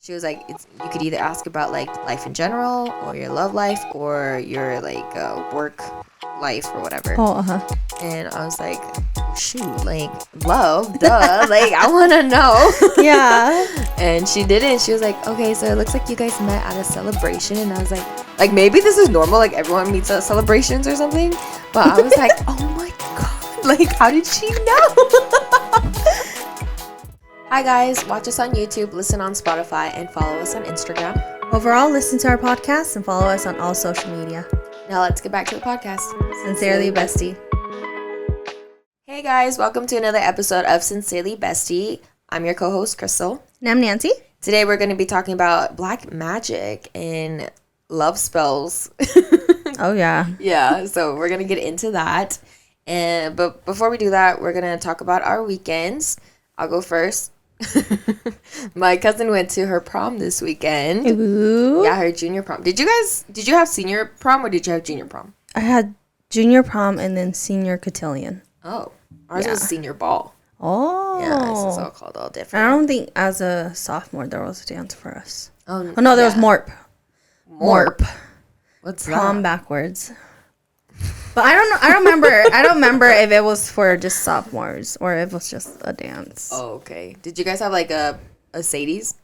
she was like, you could either ask about like life in general, or your love life, or your like work life or whatever. And I was like, shoot, like love, duh, like I want to know. Yeah. And she didn't. She was like, okay, so it looks like you guys met at a celebration. And I was like maybe this is normal, like everyone meets at celebrations or something. But I was like, oh my god, like how did she know? Hi guys, watch us on YouTube, listen on Spotify, and follow us on Instagram. Overall, listen to our podcast and follow us on all social media. Now let's get back to the podcast. Sincerely, Bestie. Hey guys, welcome to another episode of Sincerely Bestie. I'm your co-host, Krystal. And I'm Nancy. Today we're going to be talking about black magic and love spells. Oh, yeah. Yeah, so we're going to get into that. But before we do that, we're going to talk about our weekends. I'll go first. My cousin went to her prom this weekend. Ooh. Yeah, her junior prom. Did you have senior prom or did you have junior prom? I had junior prom and then senior cotillion. Oh, ours was senior ball. Oh. Yeah, this is all called all different. I don't think as a sophomore there was a dance for us. Oh no, there was Morp. What's prom that? backwards. But I don't know. I don't remember if it was for just sophomores or if it was just a dance. Oh, okay. Did you guys have like a Sadie's?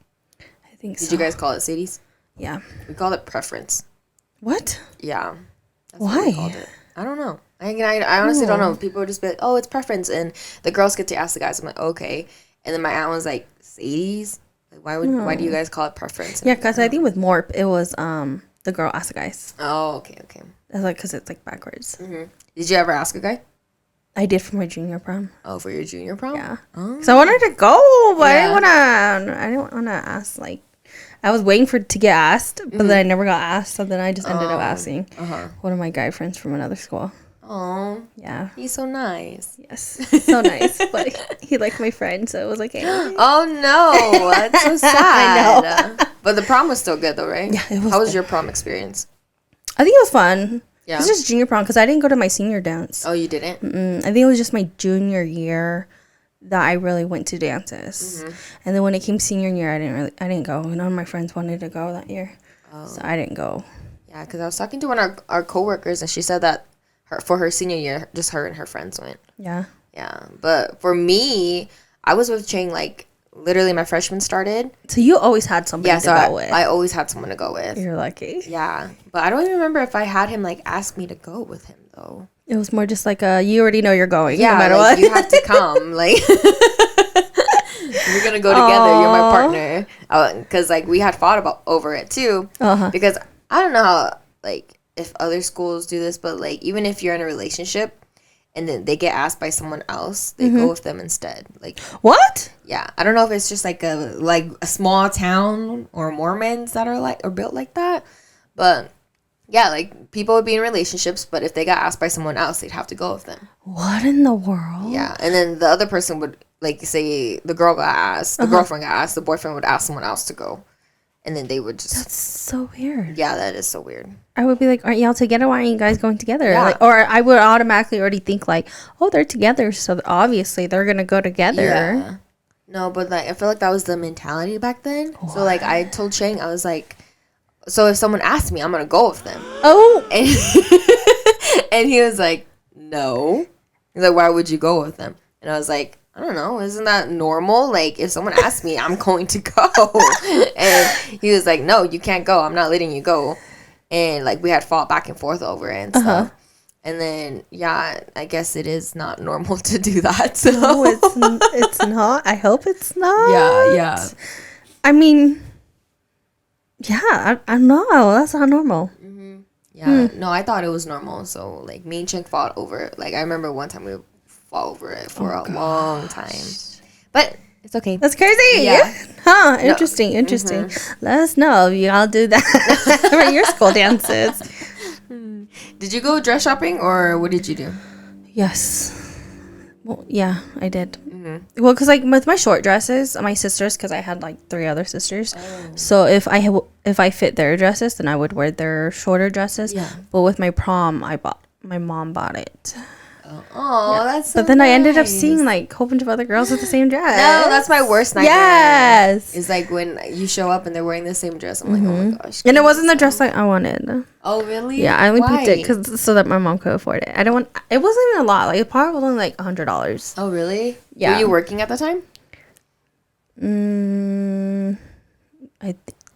I think so. Did you guys call it Sadie's? Yeah. We called it preference. What? Yeah. That's Why? What we called it. I don't know. I honestly don't know. People would just be like, oh, it's preference. And the girls get to ask the guys. I'm like, okay. And then my aunt was like, Sadie's? Like, why do you guys call it preference? Yeah, because I think with Morp, it was the girl asked the guys. Oh, okay. It's like, because it's like backwards. Mm-hmm. Did you ever ask a guy? I did for my junior prom. Oh, for your junior prom? Yeah. Oh. So I wanted to go, but I didn't want to ask, like, I was waiting to get asked, but then I never got asked, so then I just ended up asking one of my guy friends from another school. Oh. Yeah. He's so nice. Yes. So nice. But he liked my friend, so it was like, hey. Oh, no. That's so sad. I know. But the prom was still good, though, right? Yeah, it was. How was your prom experience? I think it was fun. Yeah. It was just junior prom, because I didn't go to my senior dance. Oh, you didn't? I think it was just my junior year that I really went to dances. And then when it came senior year, I didn't go. None of my friends wanted to go that year. So I didn't go. Yeah, because I was talking to one of our coworkers, and she said that for her senior year, just her and her friends went. Yeah. Yeah, but for me, I was with Chang, like, literally my freshman started. So you always had somebody to go with. I always had someone to go with. You're lucky. Yeah, but I don't even remember if I had him, like, ask me to go with him, though. It was more just like you already know you're going. Yeah, no matter like, what. you have to come. Like, we're going to go together. You're my partner. Because, like, we had fought over it, too. Because I don't know how, like, if other schools do this, but, like, even if you're in a relationship and then they get asked by someone else, they go with them instead. Like, What? yeah, I don't know if it's just like a small town or Mormons that are like or built like that, but yeah, like people would be in relationships, but if they got asked by someone else, they'd have to go with them. What in the world? Yeah, and then the other person would, like, say the girl got asked, the girlfriend got asked, the boyfriend would ask someone else to go, and then they would just. That's so weird. Yeah, that is so weird. I would be like, aren't y'all together? Why aren't you guys going together? Yeah. Like, or I would automatically already think like, oh, they're together, so obviously they're gonna go together. Yeah. No, but like I feel like that was the mentality back then. What? So like I told Chang, I was like, so if someone asks me, I'm gonna go with them. Oh. And he was like, no. He's like, why would you go with them? And I was like, I don't know. Isn't that normal? Like, if someone asks me, I'm going to go. And he was like, no, you can't go. I'm not letting you go. And, like, we had fought back and forth over it and stuff. And then, yeah, I guess it is not normal to do that. So. No, it's not. I hope it's not. Yeah. I mean, yeah, I know. That's not normal. Yeah. No, I thought it was normal. So, like, me and Chink fought over it. Like, I remember one time we fought over it for a long time. But it's okay. That's crazy. Yeah. Huh. Interesting. Let us know if y'all do that for your school dances. Did you go dress shopping or what did you do? Yes. Well, yeah, I did. Well, because like with my short dresses, my sisters, because I had like 3 other sisters. So if I fit their dresses, then I would wear their shorter dresses. Yeah. But with my prom, my mom bought it. Oh, that's so But then I ended up nice. seeing like a whole bunch of other girls with the same dress. No, that's my worst nightmare. Yes. It's like when you show up and they're wearing the same dress. I'm like, oh my gosh. And it wasn't the dress like I wanted. Oh, really? Yeah, I only Why? picked it so that my mom could afford it. I don't want. It wasn't even a lot. Like it probably was only like $100. Oh, really? Yeah. Were you working at the time?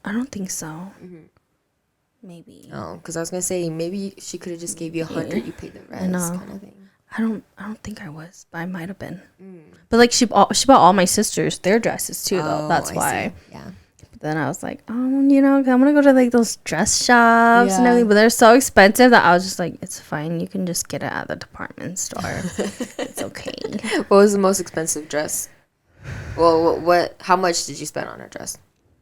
I don't think so. Maybe. Oh, because I was gonna say maybe she could have just gave you 100. You paid the rest, kind of thing. I don't think I was, but I might have been. But like she bought all my sisters their dresses too, though. That's why. See. Yeah. But then I was like, you know, I'm gonna go to like those dress shops and Yeah. everything, but they're so expensive that I was just like, it's fine. You can just get it at the department store. It's okay. What was the most expensive dress? Well, what? How much did you spend on a dress?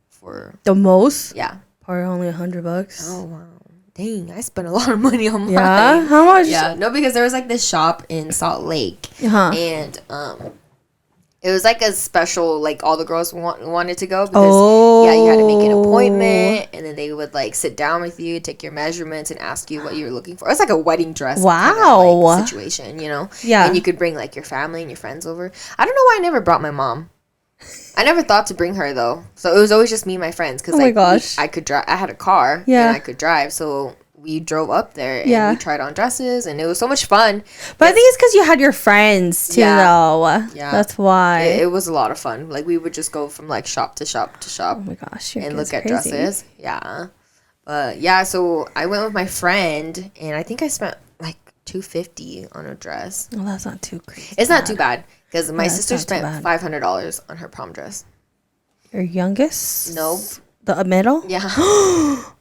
For The most? yeah. Probably only $100. Oh wow. Dang, I spent a lot of money on mine. Yeah. How much? Yeah, no, because there was like this shop in Salt Lake, Uh-huh. and it was like a special, like all the girls wanted to go because yeah, you had to make an appointment, and then they would like sit down with you, take your measurements, and ask you what you were looking for. It was like a wedding dress, Wow. kind of, like, situation, you know? Yeah. And you could bring like your family and your friends over. I don't know why I never brought my mom. I never thought to bring her though, so it was always just me and my friends. Cause Oh my like gosh. I could drive. I had a car, Yeah. and I could drive, so we drove up there and Yeah. we tried on dresses, and it was so much fun. But I think it's because you had your friends too, Yeah. though. Yeah. That's why. It was a lot of fun. Like we would just go from like shop to shop to shop Oh my gosh, your and kid's look at crazy. dresses. Yeah, but yeah. So I went with my friend, and I think I spent like $250 on a dress. Well, that's not too crazy. It's not too bad because my Yeah, it's sister not too spent bad. $500 on her prom dress. Your youngest? Nope. The middle? Yeah.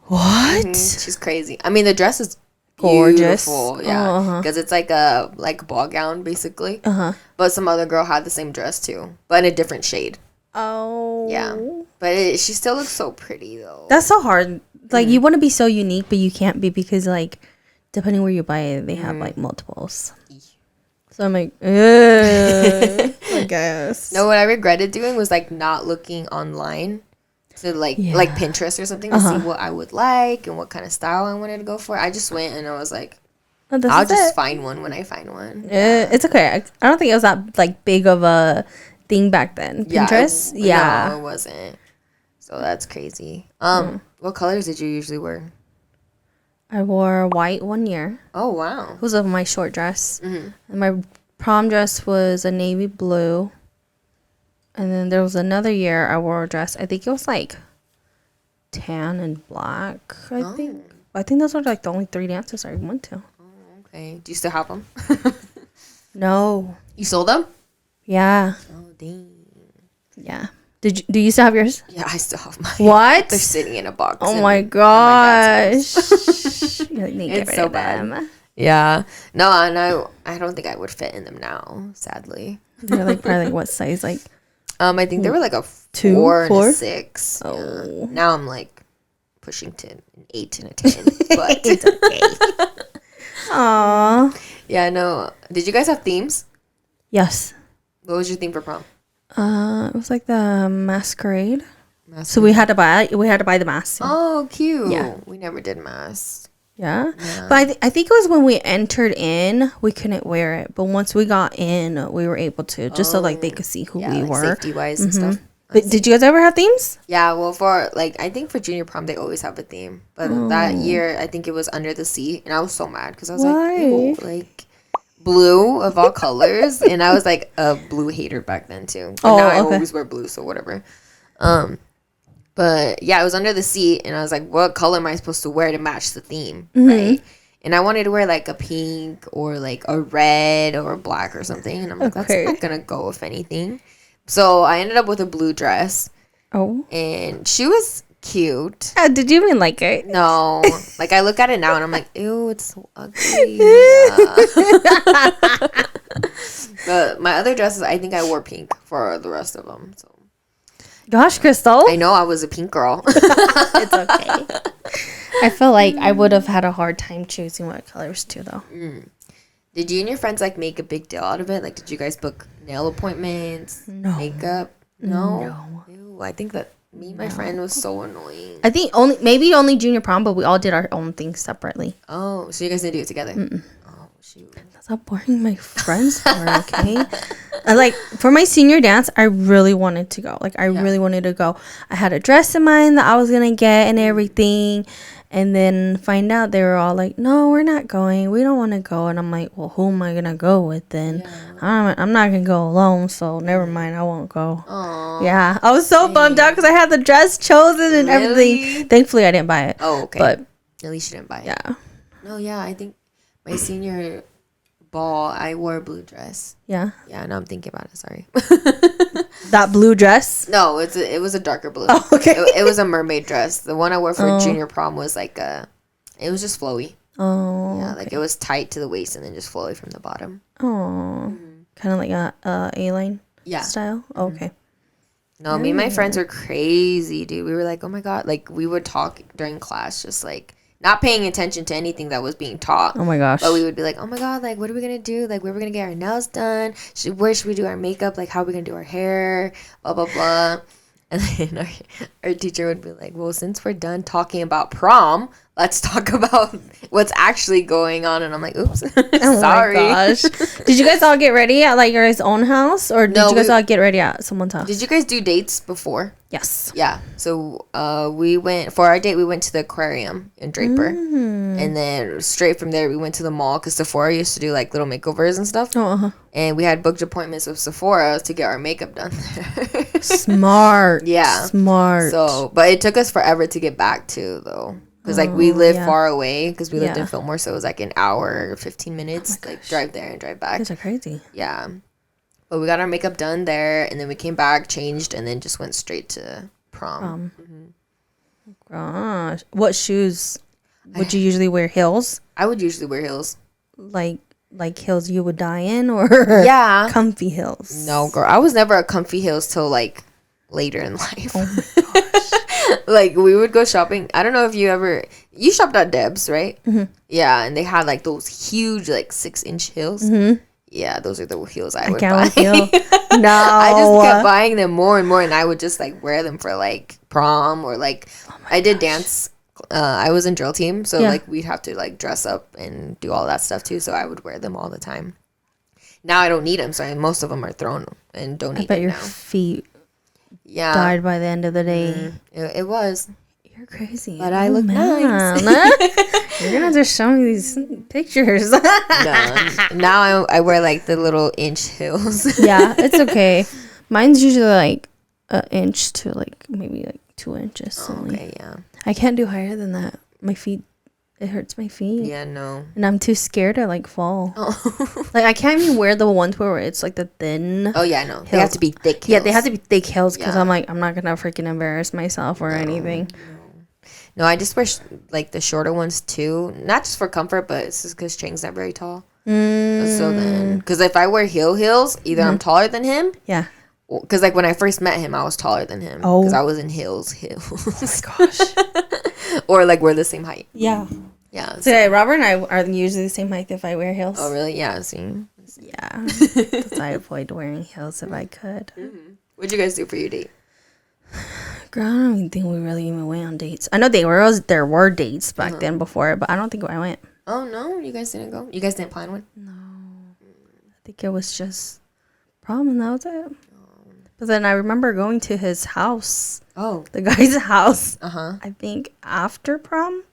What? She's crazy. I mean, the dress is Gorgeous. beautiful, yeah, Uh-huh. because it's like a ball gown basically. Uh-huh. But some other girl had the same dress too, but in a different shade. Oh. Yeah, but she still looks so pretty though. That's so hard. Like, you want to be so unique, but you can't be because, like, depending where you buy it, they have, like, multiples. So I'm like, I guess. No, what I regretted doing was like not looking online to like Pinterest or something to see what I would like and what kind of style I wanted to go for. I just went and I was like, Oh, this I'll is just it. find one when I find one. It's okay. I don't think it was that, like, big of a thing back then. Pinterest? Yeah. No, it wasn't. So that's crazy. What colors did you usually wear? I wore white one year. Oh wow. It was of my short dress. And my prom dress was a navy blue. And then there was another year I wore a dress. I think it was like tan and black. I think those were like the only 3 dances I went to. Okay. Do you still have them? No. You sold them? Yeah. Oh dang. Yeah. Do you still have yours? Yeah, I still have mine. What? They're sitting in a box. Oh in- my in dad's house. gosh. You need to get It's rid so of bad. them. Yeah. No, and I don't think I would fit in them now, sadly. They're like probably like what size? Like I think they were like a 2, 4 and 4? a 6. Oh. Yeah. Now I'm like pushing to an 8 and a 10. But it's okay. Aww. yeah, no. Did you guys have themes? Yes. What was your theme for prom? It was like the masquerade. So we had to buy the mask. Oh, cute. Yeah. We never did mass. Yeah. But I think it was when we entered in, we couldn't wear it. But once we got in, we were able to, just so like they could see who Yeah, we like were. safety wise and stuff. But did you guys ever have themes? Yeah, well, for like, I think for junior prom, they always have a theme. But that year, I think it was Under the Sea. And I was so mad because I was Why? like, ew, like blue of all colors. And I was like a blue hater back then too. But now I always wear blue, so whatever. But yeah, it was Under the Sea. And I was like, what color am I supposed to wear to match the theme? Right. And I wanted to wear like a pink or like a red or a black or something. And I'm like, Okay. that's not going to go with anything. So I ended up with a blue dress. Oh. And she was cute. Did you even like it? No. Like, I look at it now and I'm like, ew, it's so ugly. But my other dresses, I think I wore pink for the rest of them. So Gosh, Krystal. I know I was a pink girl. It's okay. I feel like I would have had a hard time choosing what colors too, though. Did you and your friends, like, make a big deal out of it? Like, did you guys book nail appointments? No. Makeup? No? No. Ew, I think that me and my friend was so annoying. I think only junior prom, but we all did our own things separately. Oh, so you guys didn't do it together? Oh, Shoot. Stop boring my friends for, okay? Like, for my senior dance, I really wanted to go. Like, I really wanted to go. I had a dress in mind that I was going to get and everything. And then find out they were all like, no, we're not going. We don't want to go. And I'm like, well, who am I going to go with then? Yeah. I'm not going to go alone. So never mind. I won't go. Aww. Yeah. I was so bummed out because I had the dress chosen and everything. Thankfully, I didn't buy it. Oh, okay. But at least you didn't buy it. Yeah. No, yeah. I think my senior ball, I wore a blue dress. Yeah. Yeah, now I'm thinking about it. Sorry. That blue dress? No, it was a darker blue. Oh, okay. It was a mermaid dress. The one I wore for junior prom was like it was just flowy. Oh. Yeah, like it was tight to the waist and then just flowy from the bottom. Oh. Kind of like a A-line style? Oh, okay. No, me and my friends were crazy, dude. We were like, oh my God. Like, we would talk during class, just like, not paying attention to anything that was being taught. Oh my gosh. But we would be like, oh my God, like, what are we going to do? Like, where are we going to get our nails done? Where should we do our makeup? Like, how are we going to do our hair? Blah, blah, blah. And then our teacher would be like, well, since we're done talking about prom, let's talk about what's actually going on. And I'm like, oops, oh sorry. My gosh. Did you guys all get ready at like your guys' own house? Or did you guys all get ready at someone's house? Did you guys do dates before? Yes. Yeah. So we went, for our date, we went to the aquarium in Draper. And then straight from there, we went to the mall because Sephora used to do like little makeovers and stuff. Oh, uh-huh. And we had booked appointments with Sephora to get our makeup done there. Smart. Yeah. Smart. So, but it took us forever to get back to, though. Because, like, we live far away because we lived in Fillmore. So it was like an hour, 15 minutes, like, drive there and drive back. These are crazy. Yeah. But we got our makeup done there. And then we came back, changed, and then just went straight to prom. Gosh. What shoes would you usually wear? Heels? I would usually wear heels. Like heels you would die in, or comfy heels? No, girl, I was never a comfy heels till like later in life. Oh my gosh. Like, we would go shopping. I don't know if you shopped at Deb's, right? Yeah, and they had like those huge like 6-inch heels. Yeah, those are the heels I would buy. No, I just kept buying them more and more, and I would just like wear them for like prom or like I did dance. I was in drill team, so like we'd have to like dress up and do all that stuff too. So I would wear them all the time. Now I don't need them, so most of them are thrown and donated. I bet your now. feet died by the end of the day. It was. You're crazy. But I look nice. You're gonna have to show me these pictures. No, now I wear like the little inch heels. Yeah, it's okay. Mine's usually like an inch to like maybe like 2 inches. Okay, yeah. I can't do higher than that. My feet, it hurts my feet. Yeah, no. And I'm too scared to like fall. Like, I can't even wear the ones where it's like the thin. Oh yeah, no. They have to be thick heels. Yeah, they have to be thick heels because I'm like, I'm not gonna freaking embarrass myself or anything. No, I just wear like the shorter ones too. Not just for comfort, but it's just because Chang's not very tall. So then, because if I wear heels, either I'm taller than him. Yeah. Because like when I first met him, I was taller than him. Oh. Because I was in heels. Oh my gosh. Or like we're the same height. Yeah. Yeah. So yeah, Robert and I are usually the same height if I wear heels. Oh really? Yeah. See. Yeah. Because I avoid wearing heels if I could. What'd you guys do for your date? Girl, I don't even think we really even went on dates. I know there were dates back then before, but I don't think I went. Oh no, you guys didn't go? You guys didn't plan one? No. I think it was just prom and that was it. But then I remember going to his house. Oh. The guy's house. I think after prom.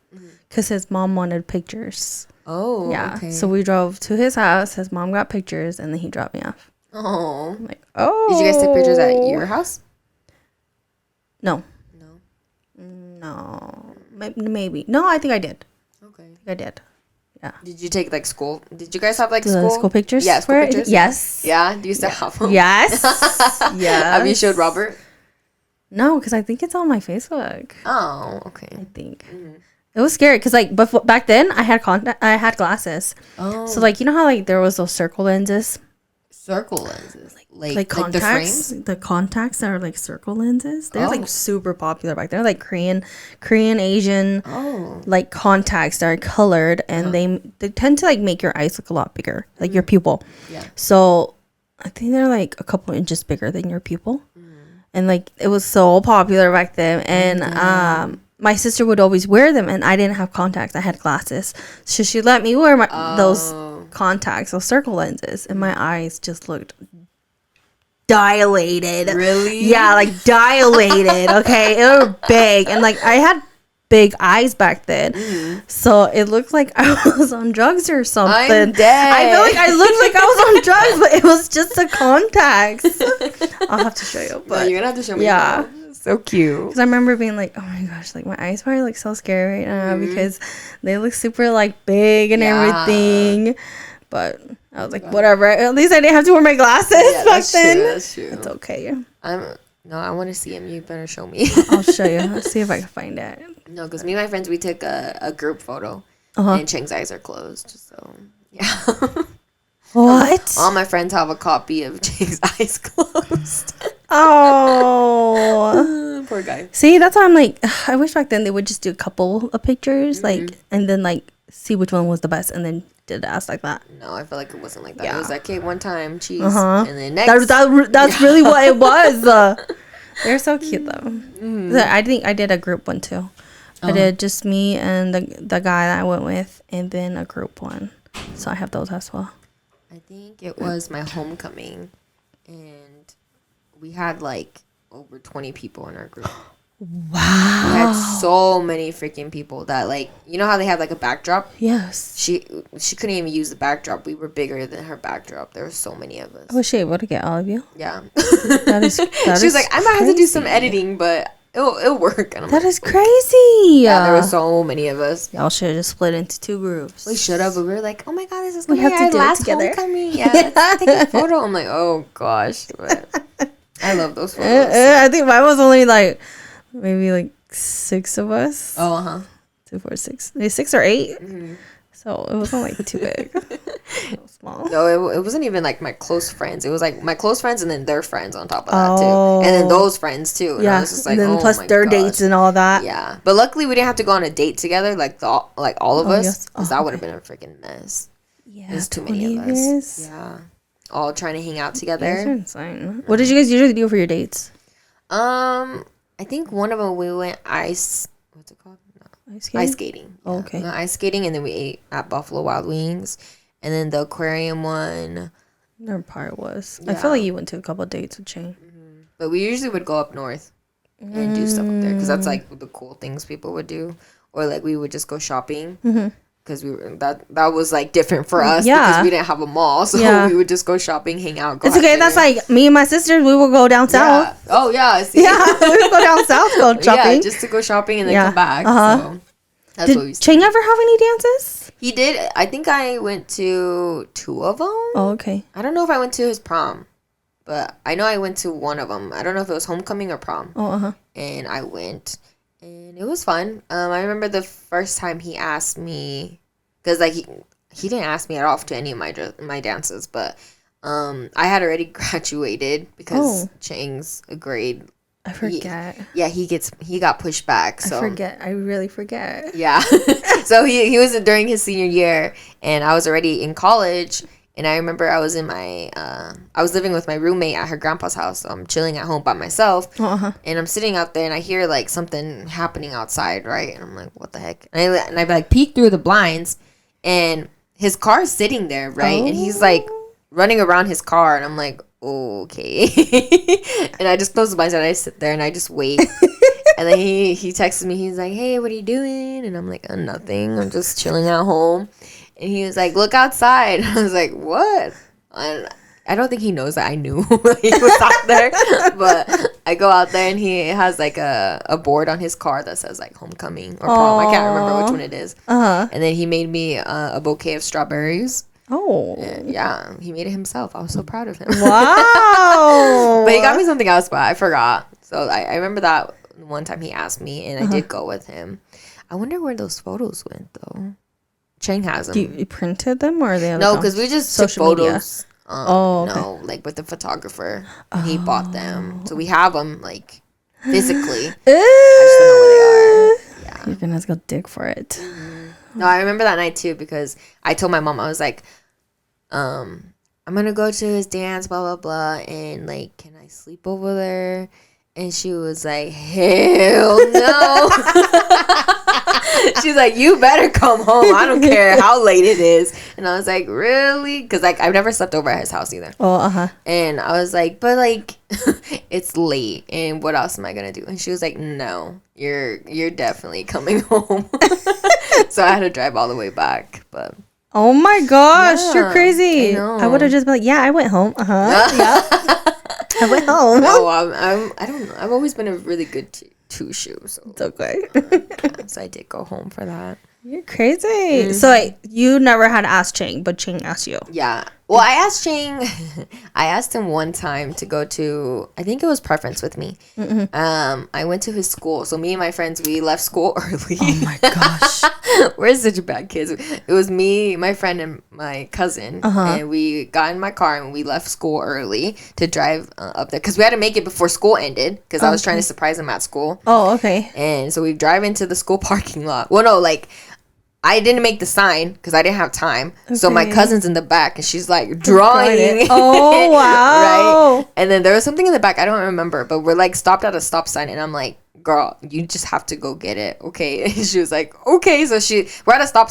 Because his mom wanted pictures. Oh, yeah. Okay. So we drove to his house. His mom got pictures, and then he dropped me off. Oh. I'm like, oh. Did you guys take pictures at your house? No. No. Maybe. No, I think I did. Okay. I did. Yeah. Did you take like school? Did you guys have like school pictures? Yeah, school pictures. Yes. Yeah. Do you still have them? Yes. Yeah. Have you showed Robert? No, because I think it's on my Facebook. Oh, okay. I think it was scary because like back then I had glasses. Oh. So like you know how like there was those circle lenses. Circle lenses, like contacts. The contacts that are like circle lenses. They're like super popular back there. Like Korean, Asian, like contacts that are colored, and they tend to like make your eyes look a lot bigger, like your pupil. Yeah. So I think they're like a couple inches bigger than your pupil, and like it was so popular back then. And my sister would always wear them, and I didn't have contacts. I had glasses, so she let me wear those contacts, those circle lenses, and my eyes just looked dilated. Really? Yeah, like dilated. Okay, it were big, and like I had big eyes back then, so it looked like I was on drugs or something. I'm dead. I feel like I looked like I was on drugs, but it was just the contacts. I'll have to show you, but no, you're gonna have to show me. Yeah. So cute. Because I remember being like, oh my gosh, like my eyes probably look so scary right now because they look super like big and everything. But I was like, whatever. At least I didn't have to wear my glasses back then. That's true. It's okay. I want to see him. You better show me. I'll show you. Let's see if I can find it. No, because me and my friends, we took a group photo. And Cheng's eyes are closed. So, yeah. What? All my friends have a copy of Cheng's eyes closed. Oh. Poor guy. See, that's why I'm like, I wish back then they would just do a couple of pictures, like, and then like see which one was the best, and then did ask like that. No, I feel like it wasn't like that. Yeah. It was like, okay, one time, cheese, and then next. That's really what it was. They're so cute though. I think I did a group one too. I did just me and the guy that I went with, and then a group one. So I have those as well. I think it was my homecoming, and we had like over 20 people in our group. Wow. We had so many freaking people that, like, you know how they have like a backdrop? Yes. She couldn't even use the backdrop. We were bigger than her backdrop. There were so many of us. Was she able to get all of you? Yeah. She was like, I might have to do some editing, but it'll work. And I'm that like, is crazy. Yeah, there were so many of us. Y'all should have just split into two groups. We should have, but we were like, oh my god, this is we gonna have be to our do last it together. homecoming. Yeah, let's take a photo. I'm like, oh gosh, but I love those photos. I think mine was only like maybe like 6 of us. Oh, 2, 4, 6. Maybe 6 or 8. So it wasn't like too big. It was small. No, it wasn't even like my close friends. It was like my close friends and then their friends on top of that too, and then those friends too. And I was just like, and then oh plus my their gosh. dates and all that. Yeah, but luckily we didn't have to go on a date together, like all of us, yes. because that would have been a freaking mess. Yeah, There's too many of us. Yeah, all trying to hang out You guys are together. insane. What did you guys usually do for your dates? I think one of them we went ice. What's it called? No. Ice skating. Oh, Yeah, okay. we went ice skating, and then we ate at Buffalo Wild Wings, and then the aquarium one. Their part was. I Yeah. feel like you went to a couple of dates with Shane. But we usually would go up north and do stuff up there because that's like the cool things people would do, or like we would just go shopping because we were that was like different for us because we didn't have a mall, so we would just go shopping, hang out. Go It's out okay. dinner. That's like me and my sisters. We will go down south. Yeah. Oh yeah. See? Yeah, we would go down south, go shopping. Yeah, just to go shopping and then Yeah. come back. So that's Did what we used to Chang do. ever have any dances? He did. I think I went to 2 of them. Oh, okay. I don't know if I went to his prom, but I know I went to one of them. I don't know if it was homecoming or prom. Oh, And I went, and it was fun. I remember the first time he asked me, because like he didn't ask me at all to any of my dances, but I had already graduated because Chang's a grade. I forget. He got pushed back. So I forget. I really forget. yeah. So he was during his senior year, and I was already in college. And I remember I was in my I was living with my roommate at her grandpa's house. So I'm chilling at home by myself, and I'm sitting out there, and I hear like something happening outside, right? And I'm like, what the heck? And I like peek through the blinds, and his car's sitting there, right? And he's like running around his car, and I'm like, okay. And I just close the blinds and I sit there and I just wait. And then he texts me. He's like, hey, what are you doing? And I'm like, nothing. I'm just chilling at home. And he was like, look outside. I was like, what? And I don't think he knows that I knew he was out there. But I go out there and he has like a board on his car that says like homecoming or prom. I can't remember which one it is. And then he made me a bouquet of strawberries. Oh. And yeah, he made it himself. I was so proud of him. Wow. But he got me something else, but I forgot. So I remember that one time he asked me, and I did go with him. I wonder where those photos went, though. Chang has them. You printed them or are they? No, because we just took social media? photos. Okay. No, like with the photographer. And he bought them. So we have them, like, physically. I just don't know where they are. Yeah. You're going to have to go dig for it. No, I remember that night, too, because I told my mom, I was like, I'm going to go to his dance, blah, blah, blah, and, like, can I sleep over there? And she was like, hell no. She's like, you better come home. I don't care how late it is. And I was like, really? Because like I've never slept over at his house either. Oh, And I was like, but like it's late, and what else am I gonna do? And she was like, no, you're definitely coming home. So I had to drive all the way back. But oh my gosh, yeah, you're crazy. I would have just been like, yeah, I went home. Yeah. I went home. No, I don't know. I've always been a really good two shoe, so It's okay. so I did go home for that. You're crazy. So like, you never had to ask Ching, but Ching asked you. Yeah. Well, I asked Ching. I asked him one time to go to. I think it was Preference with me. I went to his school. So me and my friends, we left school early. Oh my gosh. We're such bad kids. It was me, my friend, and my cousin, and we got in my car and we left school early to drive up there because we had to make it before school ended because I was trying to surprise him at school. Oh, okay. And so we drive into the school parking lot. Well, no, like I didn't make the sign because I didn't have time. Okay. So my cousin's in the back and she's like drawing. Oh, wow. Right. And then there was something in the back. I don't remember, but we're like stopped at a stop sign and I'm like, girl, you just have to go get it. Okay. And she was like, okay. So we're at a stop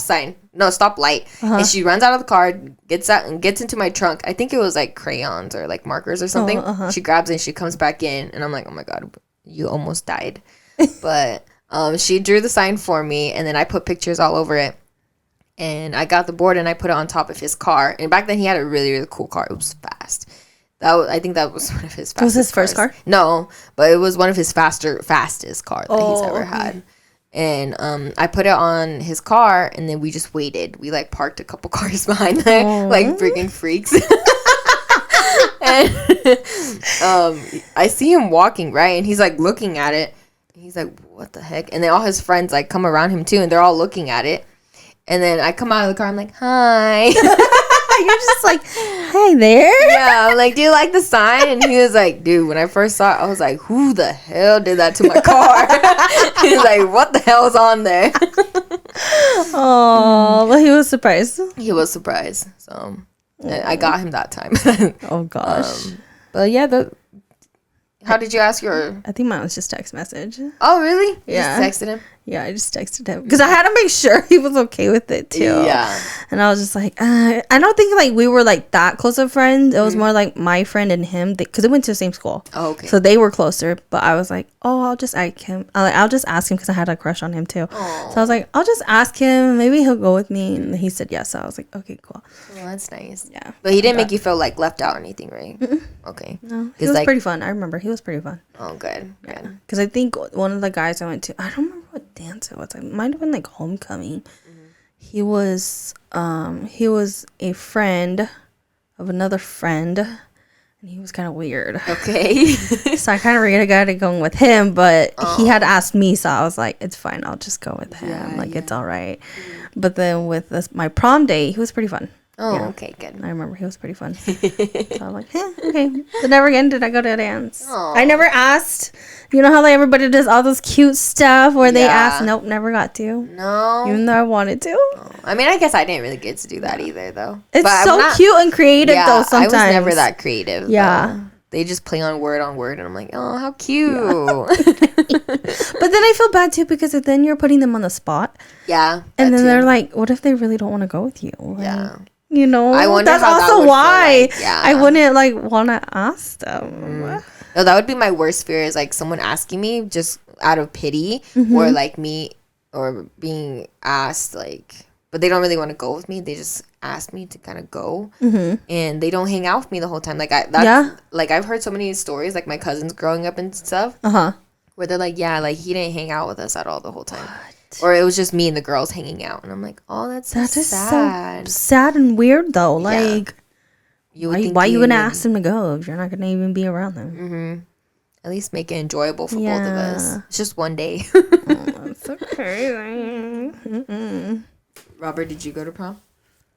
light. And she runs out of the car, gets out and gets into my trunk. I think it was like crayons or like markers or something. She grabs it and she comes back in and I'm like, oh my God, you almost died. But she drew the sign for me, and then I put pictures all over it. And I got the board, and I put it on top of his car. And back then, he had a really, really cool car. It was fast. I think that was one of his fastest Was his first car? No, but it was one of his fastest cars that he's ever had. And I put it on his car, and then we just waited. We, like, parked a couple cars behind there, like freaking freaks. And I see him walking, right? And he's, like, looking at it. He's like, what the heck? And then all his friends like come around him too, and they're all looking at it. And then I come out of the car, I'm like, hi. You're just like, hi there. Yeah, I'm like, do you like the sign? And he was like, dude, when I first saw it, I was like, who the hell did that to my car? He's like, what the hell's on there? Oh, well, he was surprised. He was surprised. So I got him that time. Oh gosh. But yeah, how did you ask your... I think mine was just text message. Oh, really? Yeah. You just texted him? Yeah, I just texted him. Because I had to make sure he was okay with it, too. Yeah. And I was just like, I don't think, like, we were, like, that close of friends. It was more, like, my friend and him. Because they went to the same school. Oh, okay. So they were closer. But I was like, oh, I'll just ask him. I'll just ask him because I had a crush on him, too. Aww. So I was like, I'll just ask him. Maybe he'll go with me. And he said yes. So I was like, okay, cool. Well, that's nice. Yeah. But he didn't make you feel, like, left out or anything, right? Okay. No, he was pretty fun. I remember. He was pretty fun. Oh, good. Good. Because I think one of the guys I went to, I don't remember what dance it was. It might have been like homecoming. He was a friend of another friend, and he was kind of weird. Okay. So I kind of regretted going with him, but he had asked me, so I was like, it's fine. I'll just go with him. Yeah, it's all right. But then with my prom day, he was pretty fun. Oh, yeah. Okay, good. I remember he was pretty fun. So I'm like, okay. But never again did I go to a dance. Aww. I never asked. You know how like everybody does all this cute stuff where they ask? Nope, never got to. No. Even though I wanted to. Oh. I mean, I guess I didn't really get to do that either, though. It's so cute and creative, though, sometimes. I was never that creative. Yeah. Though. They just play on word, and I'm like, oh, how cute. Yeah. But then I feel bad, too, because then you're putting them on the spot. Yeah. And then they're like, what if they really don't want to go with you? Like, yeah. You know, I wonder that's how also that why I wouldn't like want to ask them. No, that would be my worst fear is like someone asking me just out of pity or like me or being asked like, but they don't really want to go with me. They just ask me to kind of go and they don't hang out with me the whole time. Like like I've heard so many stories like my cousins growing up and stuff where they're like, yeah, like he didn't hang out with us at all the whole time. Or it was just me and the girls hanging out. And I'm like, oh, that's so sad. So sad and weird, though. Like, why you going to ask them to go if you're not going to even be around them? At least make it enjoyable for both of us. It's just one day. Oh, that's okay. Robert, did you go to prom?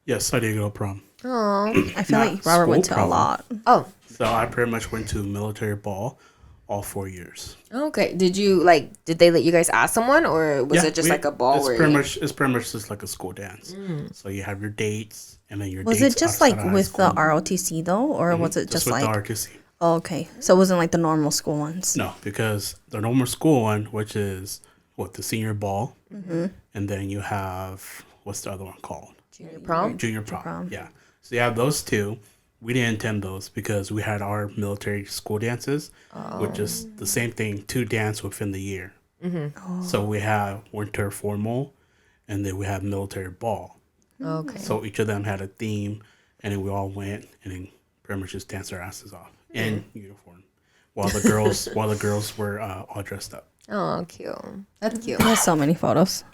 Yes, I did go to prom. Oh, I feel like Robert went to a lot. Oh. So I pretty much went to military ball all 4 years. Okay. Did they let you guys ask someone or was it just like a ball? It's pretty much just like a school dance. So you have your dates and then your Was dates it just like with the ROTC though? Or was it just with like the ROTC? Oh, okay. So it wasn't like the normal school ones? No, because the normal school one, which is the senior ball, and then you have what's the other one called? Junior prom. Junior prom. Yeah. So you have those two. We didn't attend those because we had our military school dances, which is the same thing, 2 dance within the year. So we have winter formal, and then we have military ball. Okay. So each of them had a theme, and then we all went and then pretty much just danced our asses off in uniform, while the girls were all dressed up. Oh, cute. That's cute. There's so many photos.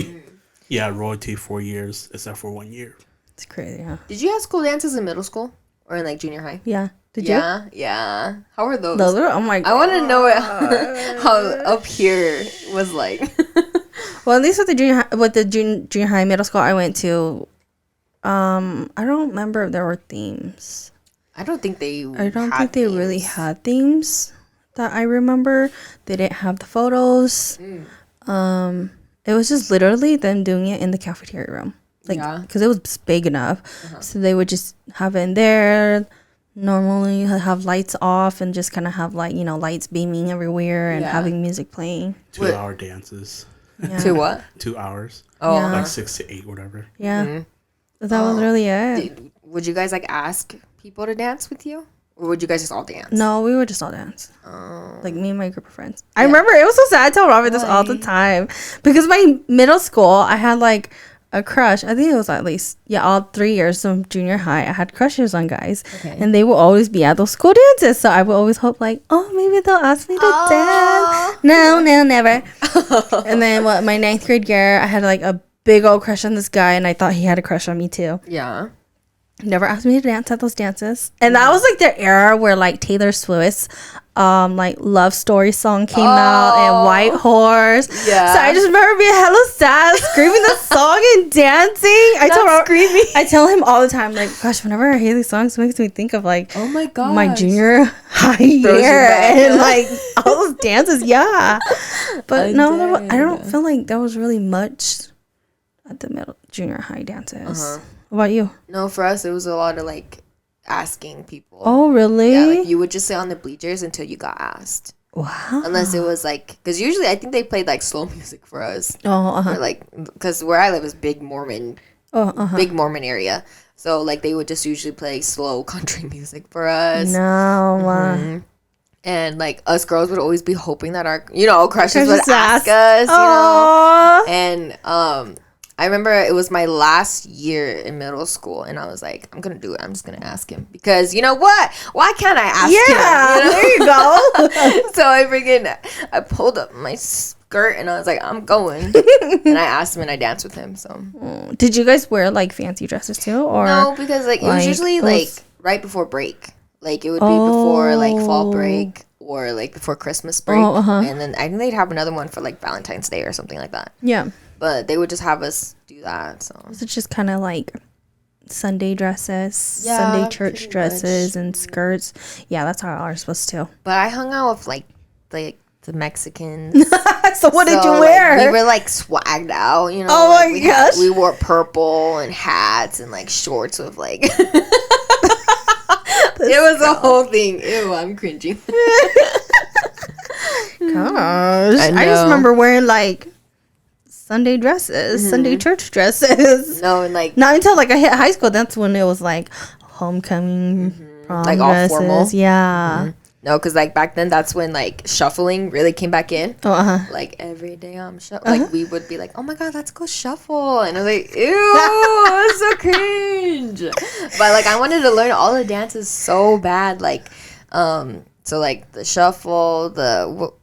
Yeah, royalty 4 years except for 1 year. It's crazy, huh? Did you have school dances in middle school or in like junior high? Yeah. Did you? Yeah. How were those? Those are, oh my God. I want to know how up here was like. Well, at least with the junior high, middle school I went to, I don't remember if there were themes. I don't think they really had themes that I remember. They didn't have the photos. It was just literally them doing it in the cafeteria room. Because it was big enough. So they would just have it in there. Normally have lights off and just kind of have lights beaming everywhere and having music playing. 2-hour dances. Yeah. To what? 2 hours. Oh. Yeah. Like 6 to 8, whatever. Yeah. That was really it. Would you guys like ask people to dance with you? Or would you guys just all dance? No, we would just all dance. Like me and my group of friends. I remember it was so sad. I tell Robert this all the time. Because my middle school, I had like a crush. I think it was at least, all 3 years of junior high. I had crushes on guys. Okay. And they will always be at those school dances. So I would always hope like, maybe they'll ask me to dance. No, never. And then my 9th grade year, I had like a big old crush on this guy. And I thought he had a crush on me too. Yeah. Never asked me to dance at those dances. And that was like the era where like Taylor Swift's like Love Story song came out and White Horse. Yeah. So I just remember being hella sad, screaming the song and dancing. I tell him all the time, like, gosh, whenever I hear these songs, it makes me think of like, oh my god, my junior high year and like all those dances. Yeah. But I don't feel like there was really much at the junior high dances. What about you? No, for us, it was a lot of like asking people. Oh, really? Yeah, like you would just sit on the bleachers until you got asked. Wow. Unless it was like, because usually I think they played like slow music for us. Oh, or like, because where I live is big Mormon area. So like they would just usually play slow country music for us. No. And like us girls would always be hoping that our crushes would ask us. And I remember it was my last year in middle school, and I was like, I'm going to do it. I'm just going to ask him. Because, you know what? Why can't I ask him? Yeah, there you go. So I pulled up my skirt, and I was like, I'm going. And I asked him, and I danced with him. So did you guys wear, like, fancy dresses, too? Or no, because, like, it was usually, like, right before break. Like, it would be before, like, fall break or, like, before Christmas break. And then I think they'd have another one for, like, Valentine's Day or something like that. Yeah. But they would just have us do that. So it's just kind of like Sunday dresses, Sunday church dresses, and skirts. Yeah, that's how ours supposed to. But I hung out with like the Mexicans. So what did you wear? Like, we were like swagged out, you know. Oh my gosh! We wore purple and hats and like shorts with like. It was a whole thing. Ew, I'm cringing. Gosh, I just remember wearing like Sunday dresses, Sunday church dresses. No, and like not until like I hit high school. That's when it was like homecoming, prom like dresses. All formal. Yeah. No, because like back then, that's when like shuffling really came back in. Like every day I'm like we would be like, oh my god, let's go shuffle, and I was like, ew, that's so cringe. But like I wanted to learn all the dances so bad, like so like the shuffle,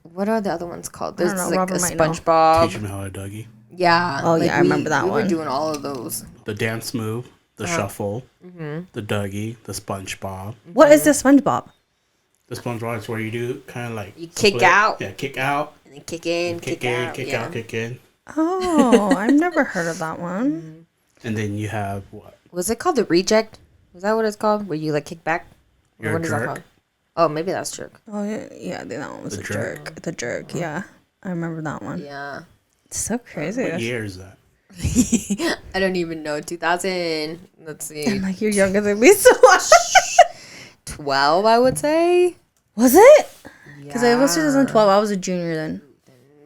what are the other ones called? There's like a SpongeBob. Teach them how to Dougie. Yeah. Oh, like I remember that one. We were doing all of those. The dance move, the shuffle, the Dougie, the SpongeBob. What is the SpongeBob? The SpongeBob is where you do kind of like you kick out. Yeah, kick out. And then kick in, kick out. Kick out, kick in. Oh, I've never heard of that one. And then you have what? Was it called the reject? Is that what it's called? Where you like kick back? You're a jerk. Oh, maybe that's jerk. Oh, yeah, that one was a jerk. The jerk, yeah. I remember that one. Yeah. It's so crazy. What year is that? I don't even know. 2000. Let's see. I'm like, you're younger than me so much. 12, I would say. Was it? Because it was 2012. I was a junior then.